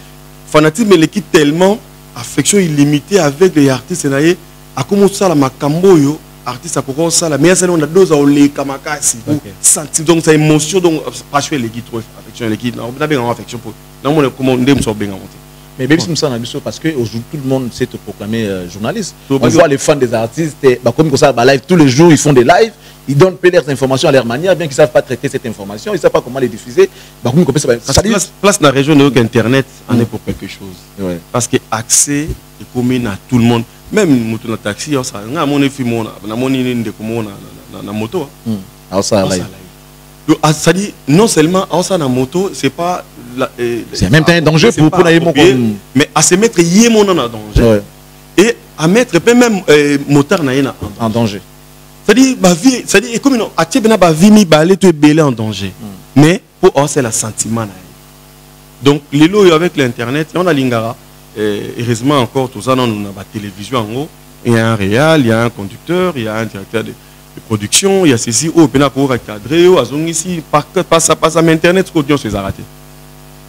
fanatisme, l'équipe tellement, affection illimitée avec les artistes, c'est-à-dire, à commencer ça, la macambo, artiste, à commencer ça, la meilleure scène, on a deux ans, les kamakasi, sentiment, donc, c'est émotion, donc, pas jouer l'équipe, affection, l'équipe, on a bien affection pour. Non, on a commandé, on bien monté. Mais même si nous sommes parce qu'aujourd'hui tout le monde s'est proclamé journaliste. On voit les fans des artistes, comme ça, live, tous les jours ils font des lives, ils donnent leurs informations à leur manière, bien qu'ils ne savent pas traiter cette information, ils ne savent pas comment les diffuser. Place dans la région de Internet, on est pour quelque chose. Ouais. Parce que l'accès est commun à tout le monde. Même dans le taxi, on a mon moto. Ça dit non seulement en la moto, c'est pas. C'est même un danger pour mais à se mettre en danger. Ouais. Et à mettre même moteur en danger. C'est-à-dire comme à la vie mi balé tu es belé en danger. Mais pour c'est le sentiment. Donc les lots avec l'internet, on a l'ingara heureusement encore tout ça on a la télévision en haut, il y a un réal, il y a un conducteur, il y a un directeur de production, il y a ceci au pena pour recadrer ici passe mais internet ce qu'on s'est arrêté.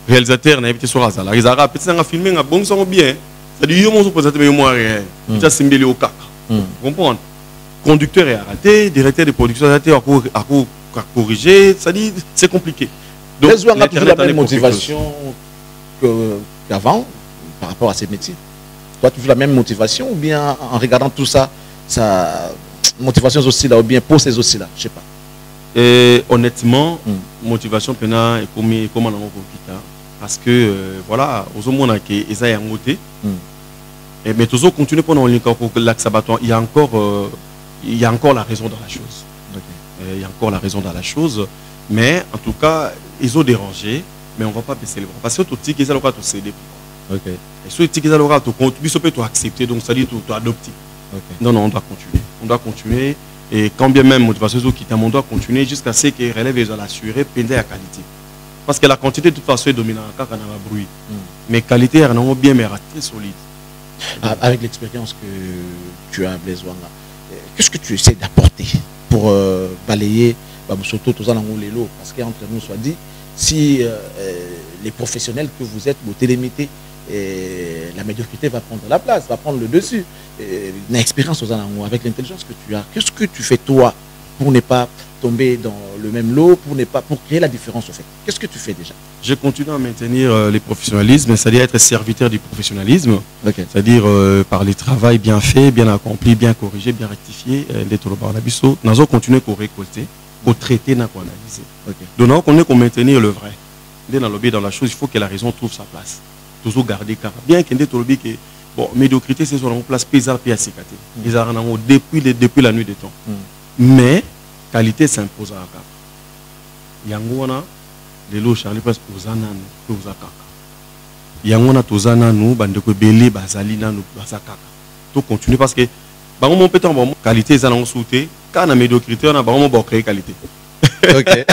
Réalisateur n'a été sur Azala. Ils ont filmé un bon son bien. C'est-à-dire qu'ils ont présenté mes moyens réels. Ils ont simulé au caca. Vous comprenez? Conducteur est arrêté, directeur de production est arrêté, à corriger. C'est-à-dire c'est compliqué. Donc, est-ce qu'on a toujours la même motivation qu'avant par rapport à ces métiers? Tu as toujours la même motivation ou bien en regardant tout ça, sa motivation aussi là ou bien pour ces aussi là? Je ne sais pas. Et honnêtement, motivation pena et comme on a parce que voilà, aux hommes on a qui est en côté. Mais toujours continuer pendant le il y a encore il y a encore la raison dans la chose. Il y a encore la raison dans la chose. Mais en tout cas, ils ont dérangé, mais on ne va pas baisser les bras. Parce que tout ce qui est là, tu céder. Et ce qui est là, tu peux accepter, donc ça dit tu adopter. Non, non, on doit continuer. On doit continuer. Et quand bien même motivation qui on doit continuer jusqu'à ce que relève les l'assurer, pendant la qualité. Parce que la quantité de toute façon est dominante quand on a un bruit. Mais qualité, elle est bien, mais très solide. Avec l'expérience que tu as, Blaise Wanga, qu'est-ce que tu essaies d'apporter pour balayer surtout tous en l'élo? Parce qu'entre nous soit dit, si les professionnels que vous êtes, vous télémitez, la médiocrité va prendre la place, va prendre le dessus. Une expérience aux Anangou, avec l'intelligence que tu as, qu'est-ce que tu fais toi pour ne pas tomber dans le même lot, pour créer la différence au fait? Qu'est-ce que tu fais déjà? Je continue à maintenir les professionnalismes, c'est-à-dire être serviteur du professionnalisme, c'est-à-dire par les travail bien fait, bien accompli, bien corrigé, bien rectifié, d'être le bar d'abisso. Nous allons continuer à récolter, à traiter, à analyser. Donc on est qu'on maintenir le vrai. Dans le dans la chose, il faut que la raison trouve sa place. Toujours garder car bien qu'il y ait que bon, médiocrité c'est sur la place pesard puis à sécater. Ils ont depuis la nuit des temps. Mais qualité s'impose à Kaka. Yangona les lots Charlie parce que vous en avez vous akaka. Yangona tozana nous bande ko belé bazali na nous bazakaka. Tout continue parce que bah on peut en bon qualité ça on sauté quand la médiocrité on a bah on va créer qualité. OK.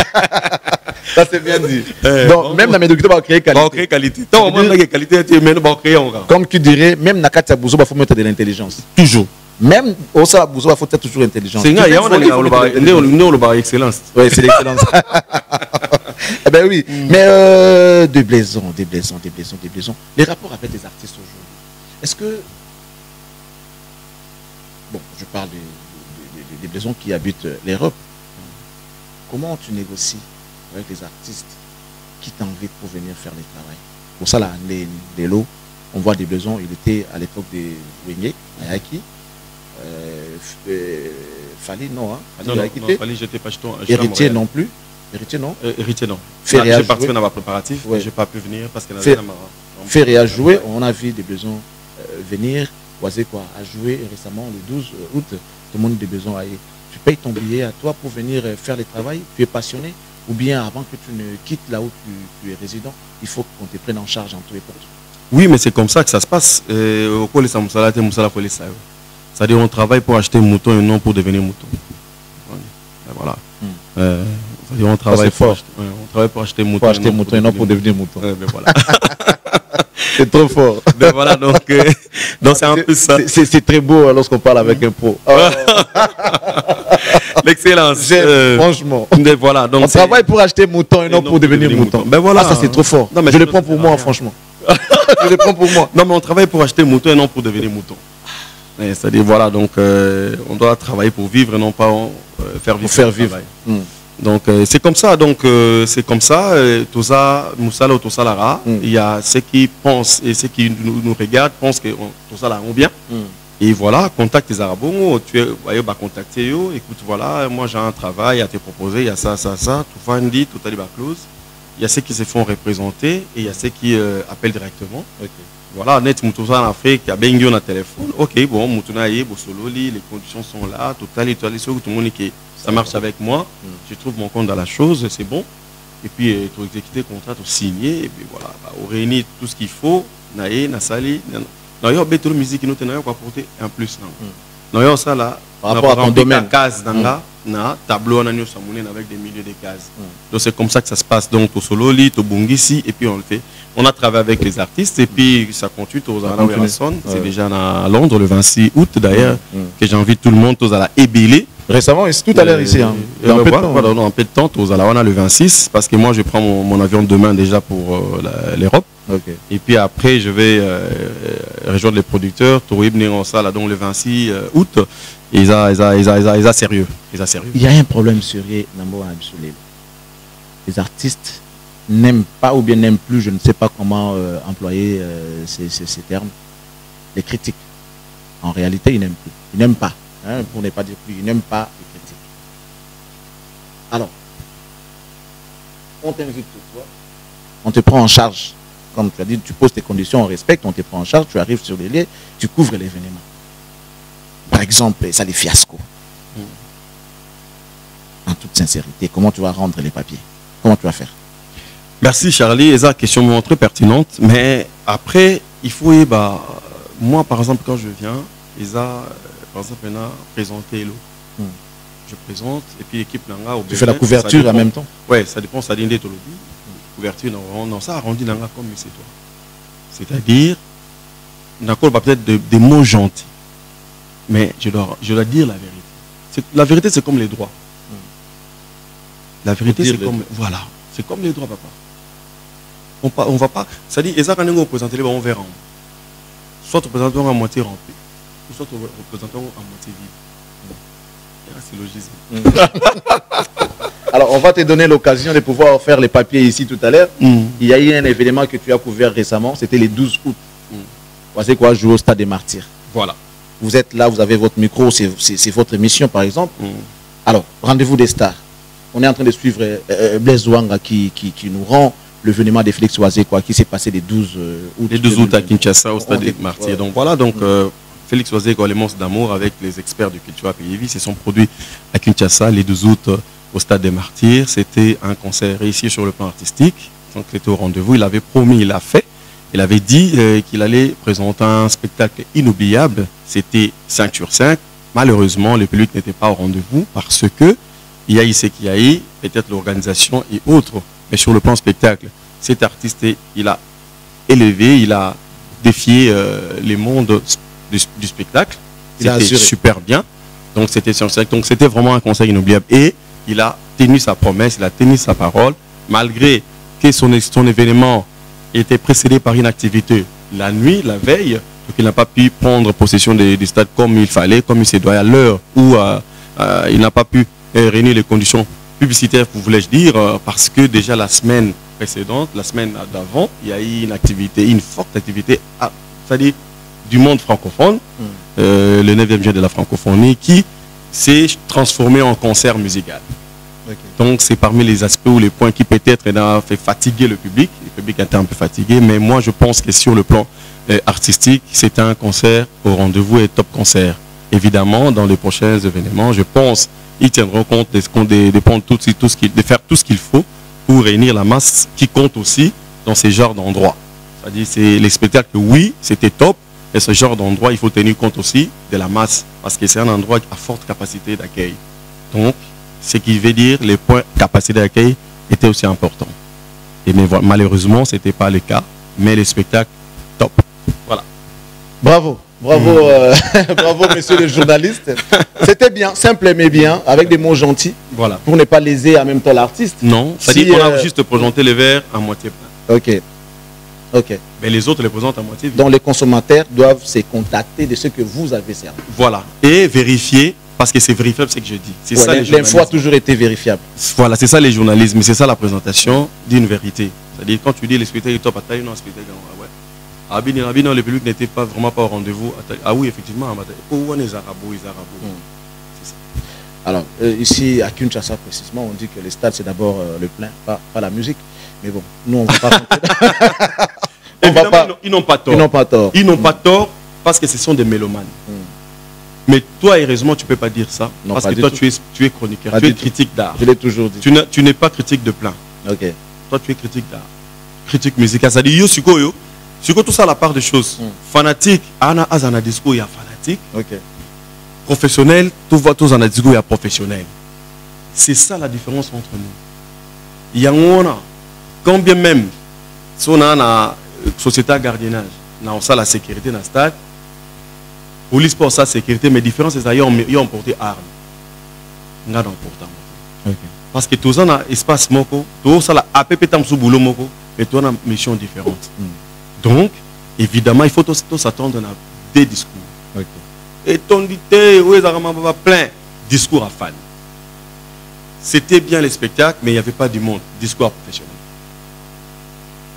Ça c'est bien dit. Donc même la médiocrité va créer qualité. Va créer qualité. Tant au moins la qualité tu mets va créer encore. Comme tu dirais même Nakata Bouzo il faut mettre de l'intelligence. Toujours. Même au ça Bouzo il faut être toujours intelligent. C'est il y a on a excellence. Oui, c'est l'excellence. Eh ben oui, mais des blaisons. Les rapports avec les artistes aujourd'hui. Est-ce que bon, je parle des blaisons qui habitent l'Europe. Comment tu négocies avec les artistes qui t'invitent pour venir faire le travail? Pour ça, là, les lots, on voit des blaisons. Il était à l'époque des Wenge, Ayaki. Fali, non, hein? Fali, j'étais pas Héritier non plus. Héritier non. Héritier non. J'ai participé dans ma préparatif, mais je n'ai pas pu venir parce que Ferré a joué, on a vu des besoins venir. Oisé quoi a joué récemment le 12 août. Tout le monde a des besoins à y. Tu payes ton billet à toi pour venir faire le travail. Tu es passionné. Ou bien avant que tu ne quittes là où tu es résident, il faut qu'on te prenne en charge en tout et pour tout. Oui, mais c'est comme ça que ça se passe. C'est-à-dire on travaille pour acheter un mouton et non pour devenir mouton. Voilà. On travaille pour acheter mouton. Pour acheter mouton et non pour devenir mouton. Voilà. C'est trop fort. Ben voilà, donc c'est un peu ça. C'est très beau lorsqu'on parle avec un pro. L'excellence. Franchement. Voilà, donc on travaille pour acheter mouton et non pour devenir mouton. Ben voilà. Ça c'est trop fort. Non, mais je le prends pour moi, franchement. Je le prends pour moi. Non, mais on travaille pour acheter mouton et non pour devenir mouton. C'est-à-dire, voilà, donc on doit travailler pour vivre et non pas faire vivre. Pour faire vivre. Donc c'est comme ça, Tosa Moussala ou Tosa Lara, il y a ceux qui pensent et ceux qui nous regardent pensent que Tosa Lara bien. Et voilà, contacte les Arabons, tu es contacter eux, écoute voilà, moi j'ai un travail à te proposer, il y a ça, tout va dit, tout a clause. Il y a ceux qui se font représenter et il y a ceux qui appellent directement. Voilà, net Moutouza en Afrique, il y a bien un téléphone. Ok, bon, Moutouna y est, Bossololi, les conditions sont là, tout le monde qui ça marche avec moi, je trouve mon compte dans la chose, c'est bon. Et puis, tu exécuter le contrat, tu signer, et puis voilà, on réunit tout ce qu'il faut, naïe, nasali, il y a une musique qui nous tenait à apporter un plus. Il y a ça là, par rapport à ton domaine. Case na tableau on a avec des milliers de cases. Donc c'est comme ça que ça se passe. Donc au Sololi, au Bungisi, et puis on le fait. On a travaillé avec les artistes et puis ça continue aux Arabes. C'est déjà à Londres le 26 août d'ailleurs que j'invite tout le monde aux à la Ébélé. Récemment, c'est tout à l'heure ici. Un peu de temps aux Alawana le 26 parce que moi je prends mon avion demain déjà pour l'Europe. Et puis après je vais rejoindre les producteurs pour venir en salle donc le 26 août. Ils ont sérieux. Il y a un problème sérieux dans les artistes n'aiment pas ou bien n'aiment plus, je ne sais pas comment employer ces termes, les critiques. En réalité, ils n'aiment plus. Ils n'aiment pas. Hein, pour ne pas dire plus, ils n'aiment pas les critiques. Alors, on t'invite toi, on te prend en charge. Comme tu as dit, tu poses tes conditions, on respecte, on te prend en charge, tu arrives sur les lieux, tu couvres l'événement. Par exemple, ça les fiascos. En toute sincérité, comment tu vas rendre les papiers? Comment tu vas faire? Merci Charlie, c'est une question très pertinente. Mais après, il faut, moi par exemple, quand je viens, par exemple, maintenant, présenter l'eau. Je présente, et puis l'équipe Nanga au Tu fais la couverture en même temps? Oui, ça dépend, ça dépend de l'audio. Couverture, non, ça arrondit Nanga comme c'est toi. C'est-à-dire, d'accord, peut-être des mots gentils. Mais je dois dire la vérité. La vérité, c'est comme les droits. La vérité, c'est comme... Voilà, c'est comme les droits, papa. On va pas... C'est-à-dire, et ça, quand on présente les on verra. Soit on présente à moitié rempli, soit on présente à moitié vide. C'est logique. Alors, on va te donner l'occasion de pouvoir faire les papiers ici tout à l'heure. Il y a eu un événement que tu as couvert récemment, c'était le 12 août. Voici quoi, jouer au Stade des Martyrs. Voilà. Vous êtes là, vous avez votre micro, c'est votre émission par exemple. Alors, rendez-vous des stars. On est en train de suivre Blaise Ouanga qui nous rend l'événement de Félix Oisé, quoi, qui s'est passé le 12 août. Le 12 août à Kinshasa, au Stade des Martyrs. Donc voilà, donc... Félix Oisé, les monstres d'amour avec les experts du Cultura PIV, se sont produits à Kinshasa les 12 août au Stade des Martyrs. C'était un concert réussi sur le plan artistique. Donc il était au rendez-vous, il avait promis, il l'a fait. Il avait dit qu'il allait présenter un spectacle inoubliable. C'était 5 sur 5. Malheureusement, le public n'était pas au rendez-vous parce que il y a eu ce qu'il y a eu, peut-être l'organisation et autres. Mais sur le plan spectacle, cet artiste, il a élevé, il a défié les mondes du spectacle. C'était super bien. Donc c'était vraiment un concert inoubliable. Et il a tenu sa promesse, il a tenu sa parole, malgré que son événement était précédé par une activité la nuit, la veille, donc il n'a pas pu prendre possession du stade comme il fallait, comme il se doit, à l'heure où il n'a pas pu réunir les conditions publicitaires, voulais-je dire, parce que déjà la semaine précédente, la semaine d'avant, il y a eu une activité, une forte activité, c'est-à-dire du monde francophone, le 9e jour de la francophonie, qui s'est transformé en concert musical. Donc c'est parmi les aspects ou les points qui peut-être ont fait fatiguer le public. Le public était un peu fatigué, mais moi je pense que sur le plan artistique, c'était un concert au rendez-vous et top concert. Évidemment, dans les prochains événements, je pense qu'ils tiendront compte de faire tout ce qu'il faut pour réunir la masse qui compte aussi dans ces genres d'endroits. C'est-à-dire c'est les spectacles, oui, c'était top, et ce genre d'endroit, il faut tenir compte aussi de la masse, parce que c'est un endroit à forte capacité d'accueil. Donc, ce qui veut dire les points capacité d'accueil étaient aussi importants. Et mais malheureusement, ce n'était pas le cas, mais les spectacles, top. Voilà. Bravo, bravo, bravo monsieur le journaliste. C'était bien, simple mais bien, avec des mots gentils, voilà. Pour ne pas léser en même temps l'artiste. Non, c'est-à-dire qu'on a juste présenté les verres à moitié plein. Ok. Ok. Mais les autres les présentent à moitié vide. Donc les consommateurs doivent se contacter de ce que vous avez servi. Voilà. Et vérifier, parce que c'est vérifiable ce que je dis. C'est ça les journalistes. L'info a toujours été vérifiable. Voilà, c'est ça les journalistes, mais c'est ça la présentation d'une vérité. C'est-à-dire quand tu dis les spectacles est top à taille, non, spectacle, ouais. Non, le public n'était pas vraiment pas au rendez-vous. Ah oui, effectivement, où on est arabo. C'est ça. Alors, ici à Kinshasa précisément, on dit que les stades c'est d'abord le plein, pas la musique. Mais bon, nous on ne va pas rentrer. Ils n'ont pas tort. Ils n'ont pas tort. Ils n'ont pas tort parce que ce sont des mélomanes. Mais toi, heureusement, tu ne peux pas dire ça. Non, parce que toi, tu es chroniqueur, tu es critique d'art. Je l'ai toujours dit. Tu n'es pas critique de plein. Ok. Toi, tu es critique d'art. Critique musicale. Ça dit, yo, Suko, tout ça, la part des choses. Fanatique, Ana Azana Disco, il y a fanatique. Ok. Professionnel, tout va tous en disco, il y a professionnel. C'est ça la différence entre nous. Il y a quand bien même, si on a une société à gardiennage, on a la sécurité dans le stade, police pour sa sécurité, mais la différence c'est qu'ils ont porté armes. On a important. Parce que tous on a espace moko, tous on a APP tam sous boulot moko, mais tous on a une mission différente. Donc, évidemment, il faut tous s'attendre à des discours. Et ton dit, oui, ça va plein discours à fan. C'était bien les spectacles, mais il n'y avait pas du monde. Discours professionnel.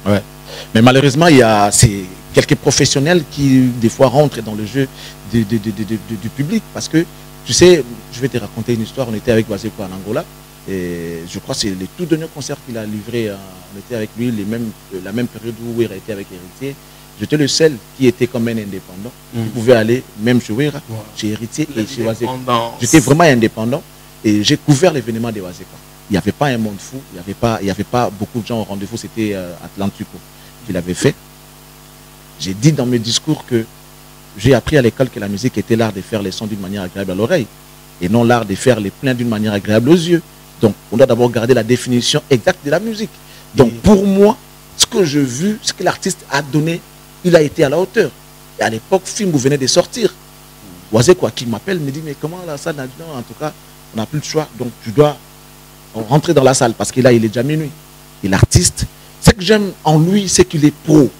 Ouais. Mais malheureusement, il y a quelques professionnels qui, des fois, rentrent dans le jeu du public. Parce que, tu sais, je vais te raconter une histoire. On était avec Bazeko en Angola. Et je crois que c'est le tout dernier concert qu'il a livré. On était avec lui la même période où il a été avec Héritier. J'étais le seul qui était comme un indépendant. Je pouvais aller même chez Wera, chez Héritier et chez Wazekwa. J'étais vraiment indépendant et j'ai couvert l'événement de Wazekwa. Il n'y avait pas un monde fou, il n'y avait pas beaucoup de gens au rendez-vous, c'était Atlantico qui l'avait fait. J'ai dit dans mes discours que j'ai appris à l'école que la musique était l'art de faire les sons d'une manière agréable à l'oreille et non l'art de faire les plaintes d'une manière agréable aux yeux. Donc, on doit d'abord garder la définition exacte de la musique. Donc, pour moi, ce que j'ai vu, ce que l'artiste a donné, il a été à la hauteur. Et à l'époque, film vous venez de sortir. Wazekwa qui m'appelle me dit, mais comment la salle n'a dit non, en tout cas, on n'a plus le choix. Donc, tu dois rentrer dans la salle parce que là, il est déjà minuit. Et l'artiste, ce que j'aime en lui, c'est qu'il est pro.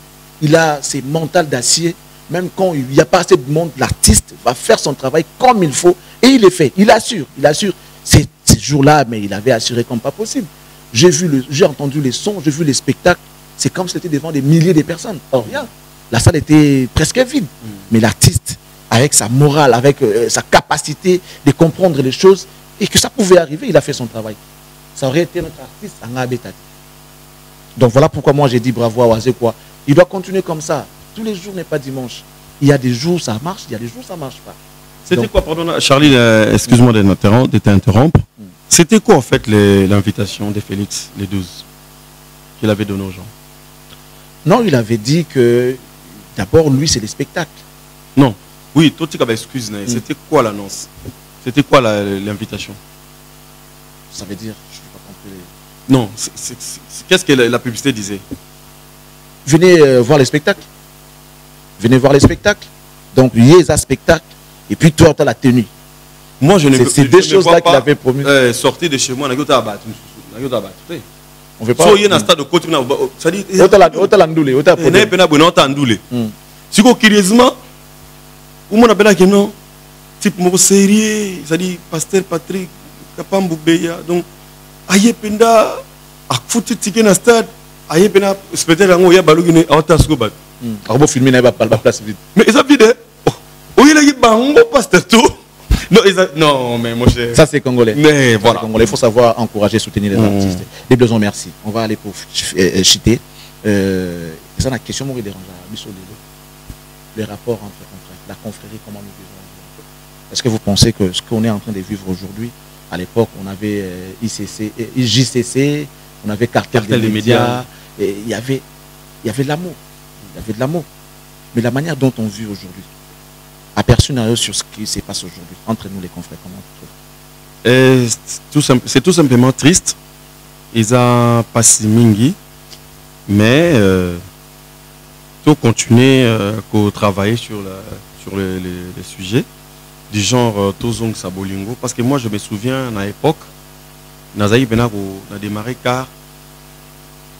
Il a ses mentales d'acier. Même quand il n'y a pas assez de monde, l'artiste va faire son travail comme il faut. Et il est fait. Il assure. Il assure. Ces jours-là, mais il avait assuré comme pas possible. J'ai entendu les sons, j'ai vu les spectacles. C'est comme si c'était devant des milliers de personnes. Or, rien. La salle était presque vide. Mais l'artiste, avec sa morale, avec sa capacité de comprendre les choses, et que ça pouvait arriver, il a fait son travail. Ça aurait été notre artiste en Abetati. Donc voilà pourquoi moi j'ai dit bravo à Wazekwa. Il doit continuer comme ça. Tous les jours n'est pas dimanche. Il y a des jours ça marche, il y a des jours ça marche pas. C'était quoi, pardon, Charlie, excuse-moi de t'interrompre. C'était quoi en fait l'invitation de Félix, les 12, qu'il avait donné aux gens? Non, il avait dit que d'abord lui c'est les spectacles. Non, oui, toi tu avais excuse, c'était quoi l'annonce? C'était quoi l'invitation? Ça veut dire, je ne peux pas compris. Non, qu'est-ce que la publicité disait? Venez voir les spectacles. Venez voir les spectacles. Donc, il y a un spectacle. Et puis, toi, tu as la tenue. Moi, je ne veux pas. C'est des choses-là qu'il avait promis. Sortir de chez moi, on ne veut pas. So, il y a un stade de côté. Ça dit. Si vous curieusement, vous m'avez dit non. Type mon sérieux, ça dit Pasteur Patrick, Kapambu Beya. Donc, aïe penda, à foutre ticket dans stade. Aïe penda, spectateur il y a balugine à Otascobat. Alors, filmer n'a pas la place vide. Mais ils ont vide. Oh, il a dit bango pasteur tout. Non, mais moi je... Ça c'est congolais. Mais voilà. Congolais. Il faut savoir encourager, soutenir les artistes. Les besoins, merci. On va aller pour chiter. C'est la question qui dérange. Les rapports entre confrères, la confrérie, comment nous vivons. Est-ce que vous pensez que ce qu'on est en train de vivre aujourd'hui, à l'époque, on avait JCC, on avait Cartel des médias, et il y avait de l'amour. Il y avait de l'amour. Mais la manière dont on vit aujourd'hui, aperçu sur ce qui se passe aujourd'hui, entre nous les confrères, comment vous trouvez? C'est tout simplement triste. Ils ont passé mingi, mais tout continuer à travailler sur les sujets du genre Tozong Sabolingo. Parce que moi, je me souviens, à l'époque, on a démarré car,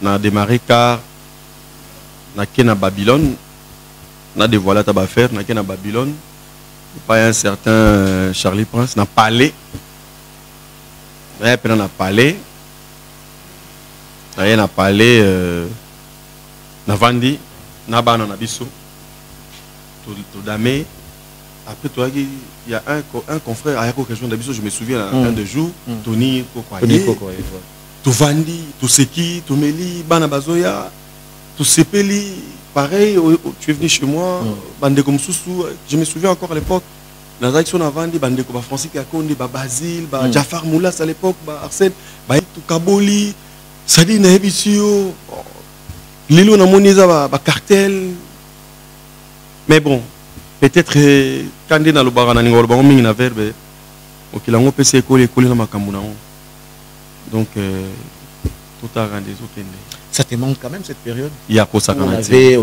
on a Babylone, on a dévoilé ta affaire, on a Babylone, pas un certain Charlie Prince, on a parlé, on a parlé, on a parlé, on a vendu, on a biso, tout damé. Après, toi, il y a un confrère à Yako question d'Abisso, je me souviens, un de jours, Tony Kokoye, tout Vandi, tout Seki, tout Meli, Banabazoya, tout Sepeli, pareil, tu es venu chez moi, Bande comme Soussou, je me souviens encore à l'époque, dans la direction Vandi, Bande comme Francis Kakonde, Basile, Jafar Moulas à l'époque, Arsène, tout Kaboli, Sadi Naebissio, Lilo Namoniza, Cartel, mais bon. Peut-être quand on est dans le bar, on a un verbe. Donc, il a un peu de école dans ma camouna. Donc, tout a rendu. Ça te manque quand même cette période? Il y a quoi ça? On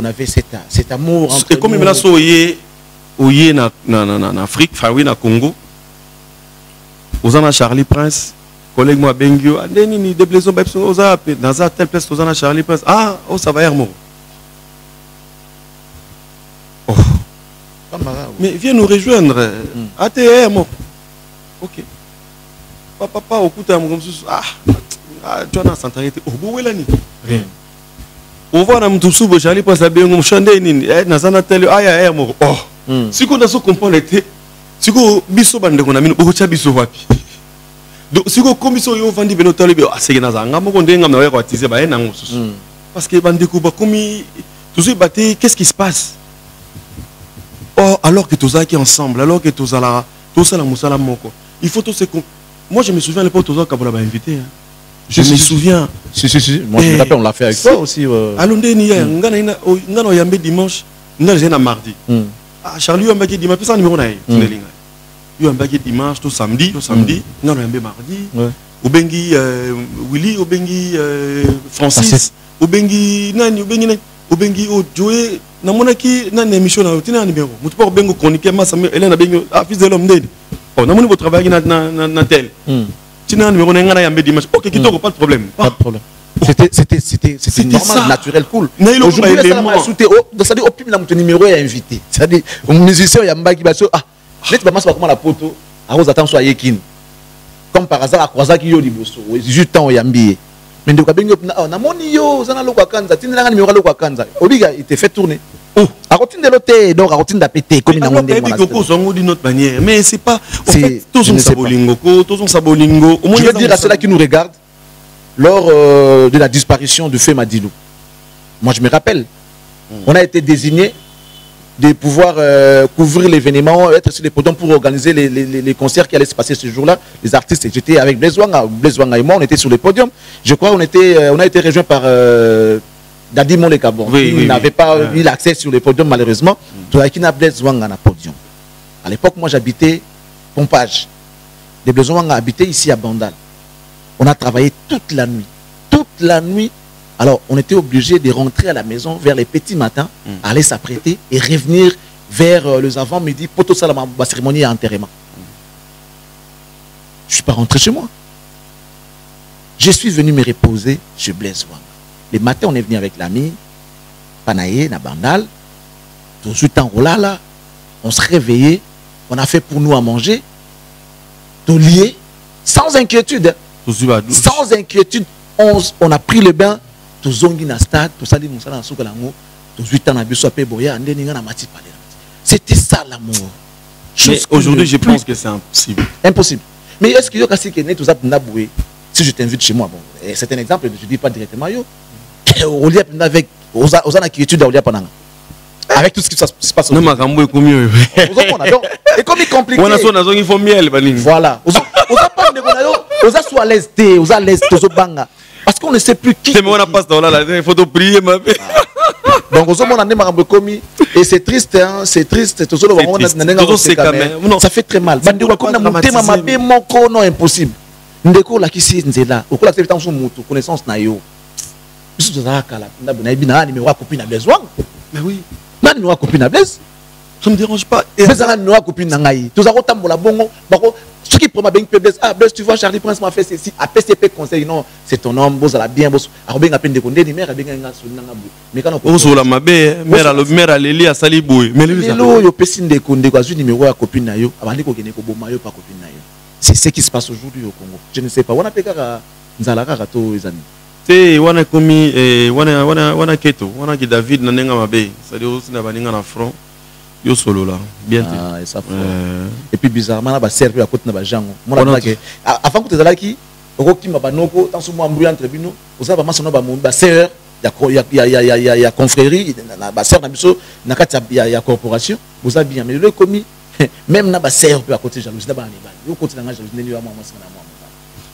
avait cet amour entre nous. Et comme il y a en Afrique, enfin oui, au Congo, aux ans Charlie Prince, collègue moi Bengio, ni déplaisons dans telle place aux ans Charlie Prince. Ah, oh ça va Hermo. Mais viens nous rejoindre. ATR, moi. Ok. Papa, au coup, tu as une centralité. Oh, où est la nuit? Rien. On va dans tout soupe, j'allais pas savoir comment chanter. Dans un tel AR, moi. Oh. Si on a ce comprendre, si on biso bande qu'on a mis, on a biso wapi. Donc, si on comme biso yo vandi beno tali, c'est que dans un gamme qu'on dénga, mais on va tiser, bah, parce que bande qu'on va comme Tous ces bâtis, qu'est-ce qui se passe? Oh, alors que tous qui ensemble, alors que tous la moussala moko. Il faut tous ces. Moi, je me souviens à l'époque, tous qui avaient invité. Je me souviens. Si. Moi, je me rappelle, on l'a fait avec toi aussi. Allons on a dimanche, on a mardi. Charlie, on a dimanche, c'est un numéro. Il y a un dimanche, tout samedi, on a mardi. Au Bengi Willy, au Bengi Francis, au Bengi Nani, au Bengi Joé, na monaki na émission na tina numéro. Mutu pas au Bengo chroniquer ma Samuel Hélène Bengo fils de l'homme d'aide. Oh, na moni votre travail na tel. Tina numéro na ngana yambe dimanche. OK, qui pas de problème. Pas de problème. C'était normal, naturel, cool. Aujourd'hui, ça dit au pire mon numéro est invité. Ça dit au musicien yamba qui va se net ba masa comment la poto à rose attend soit yekin. Comme par hasard à croiser qui yo liboso. Juste temps yambi. Mais de kabengo na moni yo zana lokwa kanza tinela nga numéro lokwa kanza. Obiga il te fait tourner. Oh, à routine de l'hôtel donc à routine d'apéter comme dans monde d'une autre manière. Mais c'est pas en fait tous on sabolingo, tous on sabolingo. Je veux dire à ceux-là qui nous regardent lors de la disparition de Feu Madilou. Moi je me rappelle, on a été désigné de pouvoir couvrir l'événement, être sur les podiums pour organiser les concerts qui allaient se passer ce jour-là. Les artistes, j'étais avec Blaise Wanga et moi, on était sur les podiums. Je crois qu'on a été rejoint par Dadi Molekabon, qui n'avait pas eu l'accès sur les podiums malheureusement. Tout qui n'a Blaise Wanga na podium. À l'époque, moi j'habitais Pompage. Les Blaise Wanga habitaient ici à Bandal. On a travaillé toute la nuit. Toute la nuit. Alors, on était obligé de rentrer à la maison vers les petits matins, aller s'apprêter et revenir vers les avant-midi pour tout ça, la cérémonie d'enterrement. Je ne suis pas rentré chez moi. Je suis venu me reposer chez Blaise Wanga. Les matins, on est venu avec l'ami, Panaye, Nabandal, tout de suite en roulala, on se réveillait, on a fait pour nous à manger, tout lié, sans inquiétude. Sans inquiétude, on a pris le bain. C'était ça l'amour. Mais aujourd'hui, je pense que c'est impossible. Impossible. Mais est-ce que si je t'invite chez moi, bon, c'est un exemple, je ne dis pas directement, avec tout ce qui se passe. Non, mais et comme il est compliqué. Voilà. À l'aise, parce qu'on ne sait plus qui. Il faut prier, ma vie. Donc, et c'est triste, hein, c'est triste. Ça fait très mal. Non, impossible. Ndeko la kisi nzela. Okola c'est dans son moto, connaissance na yo. Biso za kala, na bina numéro copine na besoin. Mais oui. Na numéro copine na besoin. Ça me dérange pas. Mais ça numéro copine na ngai. Tous a tambola bongo, bako ce qui prend ma bien Blaise, Blaise, tu vois, Charlie Prince m'a fait ceci. À PCP conseil, non, c'est ton homme, vous allez bien, vous allez bien, de condé, mère, bien, mais quand on la mabé, mère, Lélie à Saliboué, mais le yo pessin de condé, quoi, numéro à copine na yo, avant de connaître ko bomayo pas copine na yo. C'est ce qui se passe aujourd'hui au Congo. Je ne sais pas, on a peka nzalaka rato les amis. C'est wana komi wana keto, wana ki David na nenga mabé, c'est-à-dire aussi na baninga na front. Yo solo là, bien et ça et puis bizarrement là ba serve à côté na ba jango. Mona que avant que tu là qui oko ki mabanoko tant so mo ambru entre bino, oza ba masono ba ba sœur, ya confrérie, ba sœur na biso na kati ya corporation, oza bien mais le commis même na ba sœur peut à côté jalousie na ba ni ba. Yo côté na jalousie ni yo moi na moi.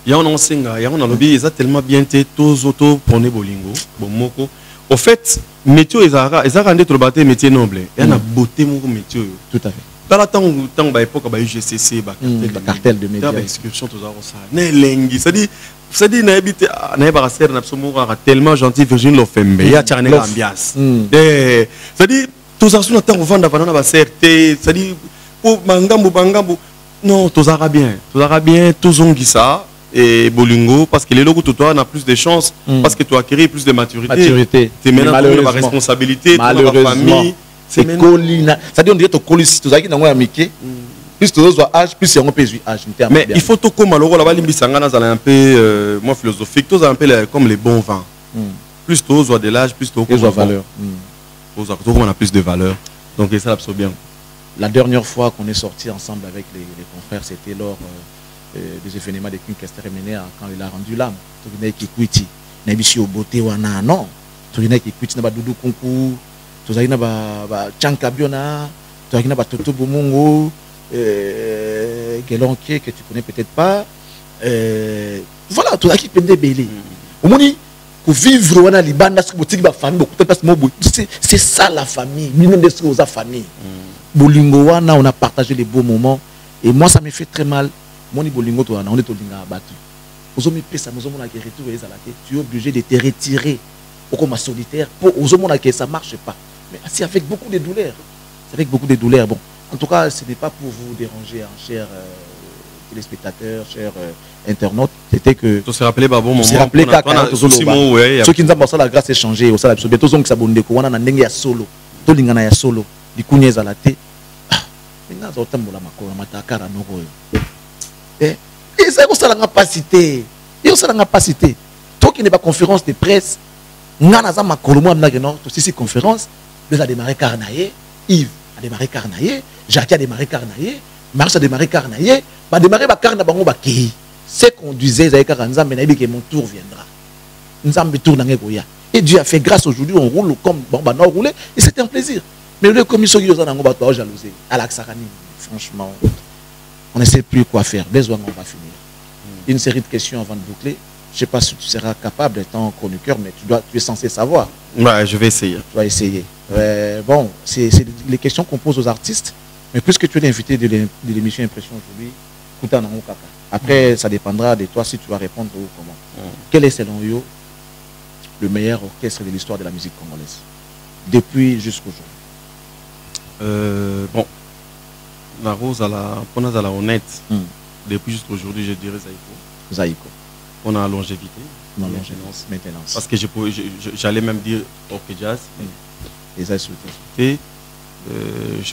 Ya on ensenga, ya on a lobby, ça tellement bien té tous auto prenez bolingo, bomoko. Au fait, métier ils ont rendu le bâtiment métier noble. Il y a une beauté mon métier. Tout à fait. Dans la temps bah époque bah UGCC bah cartel de médias. Bah inscription tous ça. Né lengi, ça dit na habité na ba ser na pso mora tellement gentil Virginie Lofembe. Il y a tchané ambiance. Ça dit tous ça sur temps vendre pendant ba certé, ça dit pour bangambo non tous arabien, tous ça. Et Bolingo, parce que les logos, toi, on a plus de chances, parce que tu as acquis plus de maturité. Tu es maintenant dans la responsabilité, dans la famille. C'est colina. Ça dit, on dirait que tu as tout ça qui est dans l'amiqué. Plus tu as âge, plus c'est un peu âge. Mais il faut tout comme alors là-bas, l'Imbisangana, ça un peu moins philosophique, tout un peu comme les bons vins. Plus tu as de l'âge, plus tu as de valeur. On a plus de valeur. Donc ça l'absorbe bien. La dernière fois qu'on est sorti ensemble avec les confrères, c'était lors des événements de King Kester Mené quand il a rendu l'âme. Tu venais qui quitté, n'habitué au beauté ou non. Tu venais qui quitté, n'a pas doudou concours, tu as ba Tchankabiona, tu as ba Toto Bomungo, Gelonke que tu connais peut-être pas. Voilà, tu as qui pendait belé. Au moins, pour vivre wana libanda famille, c'est ça la famille. Nous sommes la famille. Bolingo wana, on a partagé les beaux moments et moi ça me fait très mal. Moi ni bolingo to wana, on est au linga abattu. Tu es obligé de te retirer comme solitaire pour que ça ne marche pas. Mais c'est avec beaucoup de douleurs. C'est avec beaucoup de douleurs. Bon, en tout cas, ce n'est pas pour vous déranger, hein, chers téléspectateurs, chers internautes. C'était que. Tu te rappelais, bon moment. Tu rappelé ceux qui nous ont passé la grâce échangée, au salaire, bientôt on s'abonne on a un solo. Tout le monde a solo. Du coup, à la tête. Maintenant, on a un et ça, on a la capacité. Et on a la capacité. Toi qui n'es pas conférence de presse, on a ma conférence. Nous avons démarré Carnaye, Yves a démarré Carnaye, Jacques a démarré Carnaye, Marche a démarré Carnaye, a démarré Carnaye. C'est qu'on disait, que mon tour viendra. Nous tour et Dieu a fait grâce aujourd'hui, on roule comme on a roulé, et c'était un plaisir. Mais le commission qui nous a jalousie, à l'Axarani, franchement. On ne sait plus quoi faire. Besoin, on va finir. Une série de questions avant de boucler. Je ne sais pas si tu seras capable étant chroniqueur, mais tu es censé savoir. Ouais, je vais essayer. Tu vas essayer. Bon, c'est les questions qu'on pose aux artistes. Mais puisque tu es l'invité de l'émission Impression aujourd'hui, après, ça dépendra de toi si tu vas répondre ou comment. Quel est selon vous le meilleur orchestre de l'histoire de la musique congolaise depuis jusqu'aujourd'hui? Bon. La rose à la honnête, depuis jusqu'aujourd'hui, je dirais Zaïko. On a longévité. Non, maintenance. Parce que j'allais même dire orque jazz. Et ça, je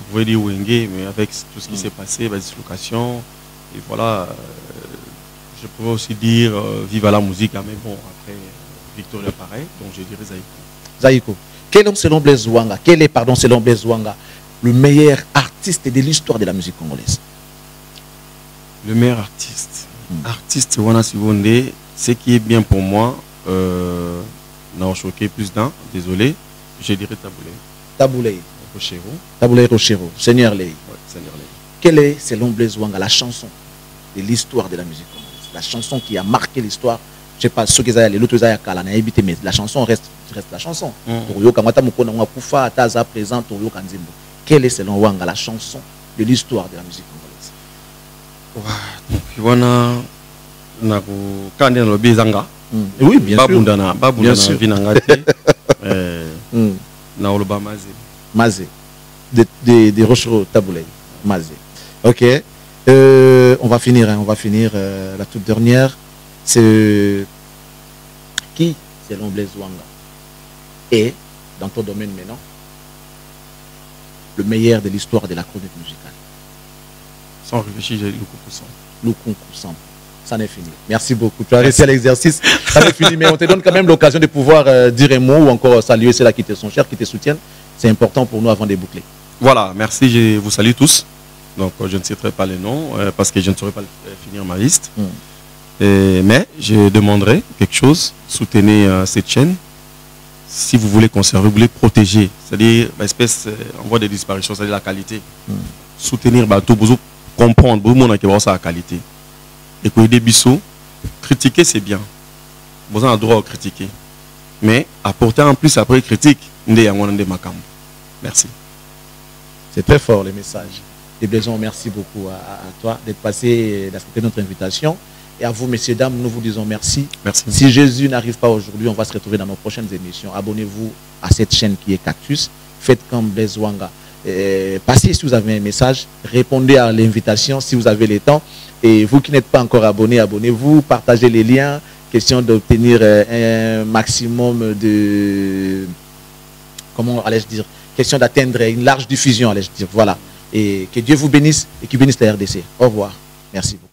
pouvais dire Wenge, mais avec tout ce qui s'est passé, la dislocation, et voilà, je pouvais aussi dire vive à la musique, mais bon, après Victoria pareil, donc je dirais Zaïko. Quel est selon Blaise Wanga, selon Blaise Wanga, le meilleur artiste de l'histoire de la musique congolaise? Le meilleur artiste. Artiste Wana Sibonde, ce qui est bien pour moi, n'a choqué plus d'un, désolé, je dirais Taboulé. Rochero. Seigneur Lei. Quelle est, selon Blaise Wanga, la chanson de l'histoire de la musique congolaise? La chanson qui a marqué l'histoire, je ne sais pas, ceux qui ont allé, l'autre mais la chanson reste la chanson. Quelle est selon Wanga la chanson de l'histoire de la musique congolaise? Oui, bien sûr. Mazé. De Rochero Taboulé. Mazé. Ok. On va finir. La toute dernière. C'est qui, selon Blaise Wanga, est, dans ton domaine maintenant, le meilleur de l'histoire de la chronique musicale? Sans réfléchir, j'ai Lukunku Sambo. Ça n'est fini. Merci beaucoup. Tu as réussi à l'exercice. Ça n'est fini, mais on te donne quand même l'occasion de pouvoir dire un mot ou encore saluer ceux-là qui te sont chers, qui te soutiennent. C'est important pour nous avant de boucler. Voilà, merci. Je vous salue tous. Donc, je ne citerai pas les noms parce que je ne saurais pas finir ma liste. Mais je demanderai quelque chose. Soutenez cette chaîne. Si vous voulez conserver, vous voulez protéger, c'est-à-dire l'espèce en voie de disparition, c'est-à-dire la qualité. Soutenir, tout, vous comprendre, vous monde qui va la qualité. Et que des bisous, critiquer c'est bien. Vous avez le droit de critiquer. Mais apporter en plus après critique, merci. C'est très fort les messages. Et Blaison, merci beaucoup à toi d'être passé, d'accepter notre invitation. Et à vous, messieurs, dames, nous vous disons merci. Merci. Si Jésus n'arrive pas aujourd'hui, on va se retrouver dans nos prochaines émissions. Abonnez-vous à cette chaîne qui est Cactus. Faites comme Blaise Wanga. Passez si vous avez un message. Répondez à l'invitation si vous avez le temps. Et vous qui n'êtes pas encore abonné, abonnez-vous. Partagez les liens. Question d'obtenir un maximum de... Comment allais-je dire? Question d'atteindre une large diffusion, allais-je dire. Voilà. Et que Dieu vous bénisse et qu'il bénisse la RDC. Au revoir. Merci beaucoup.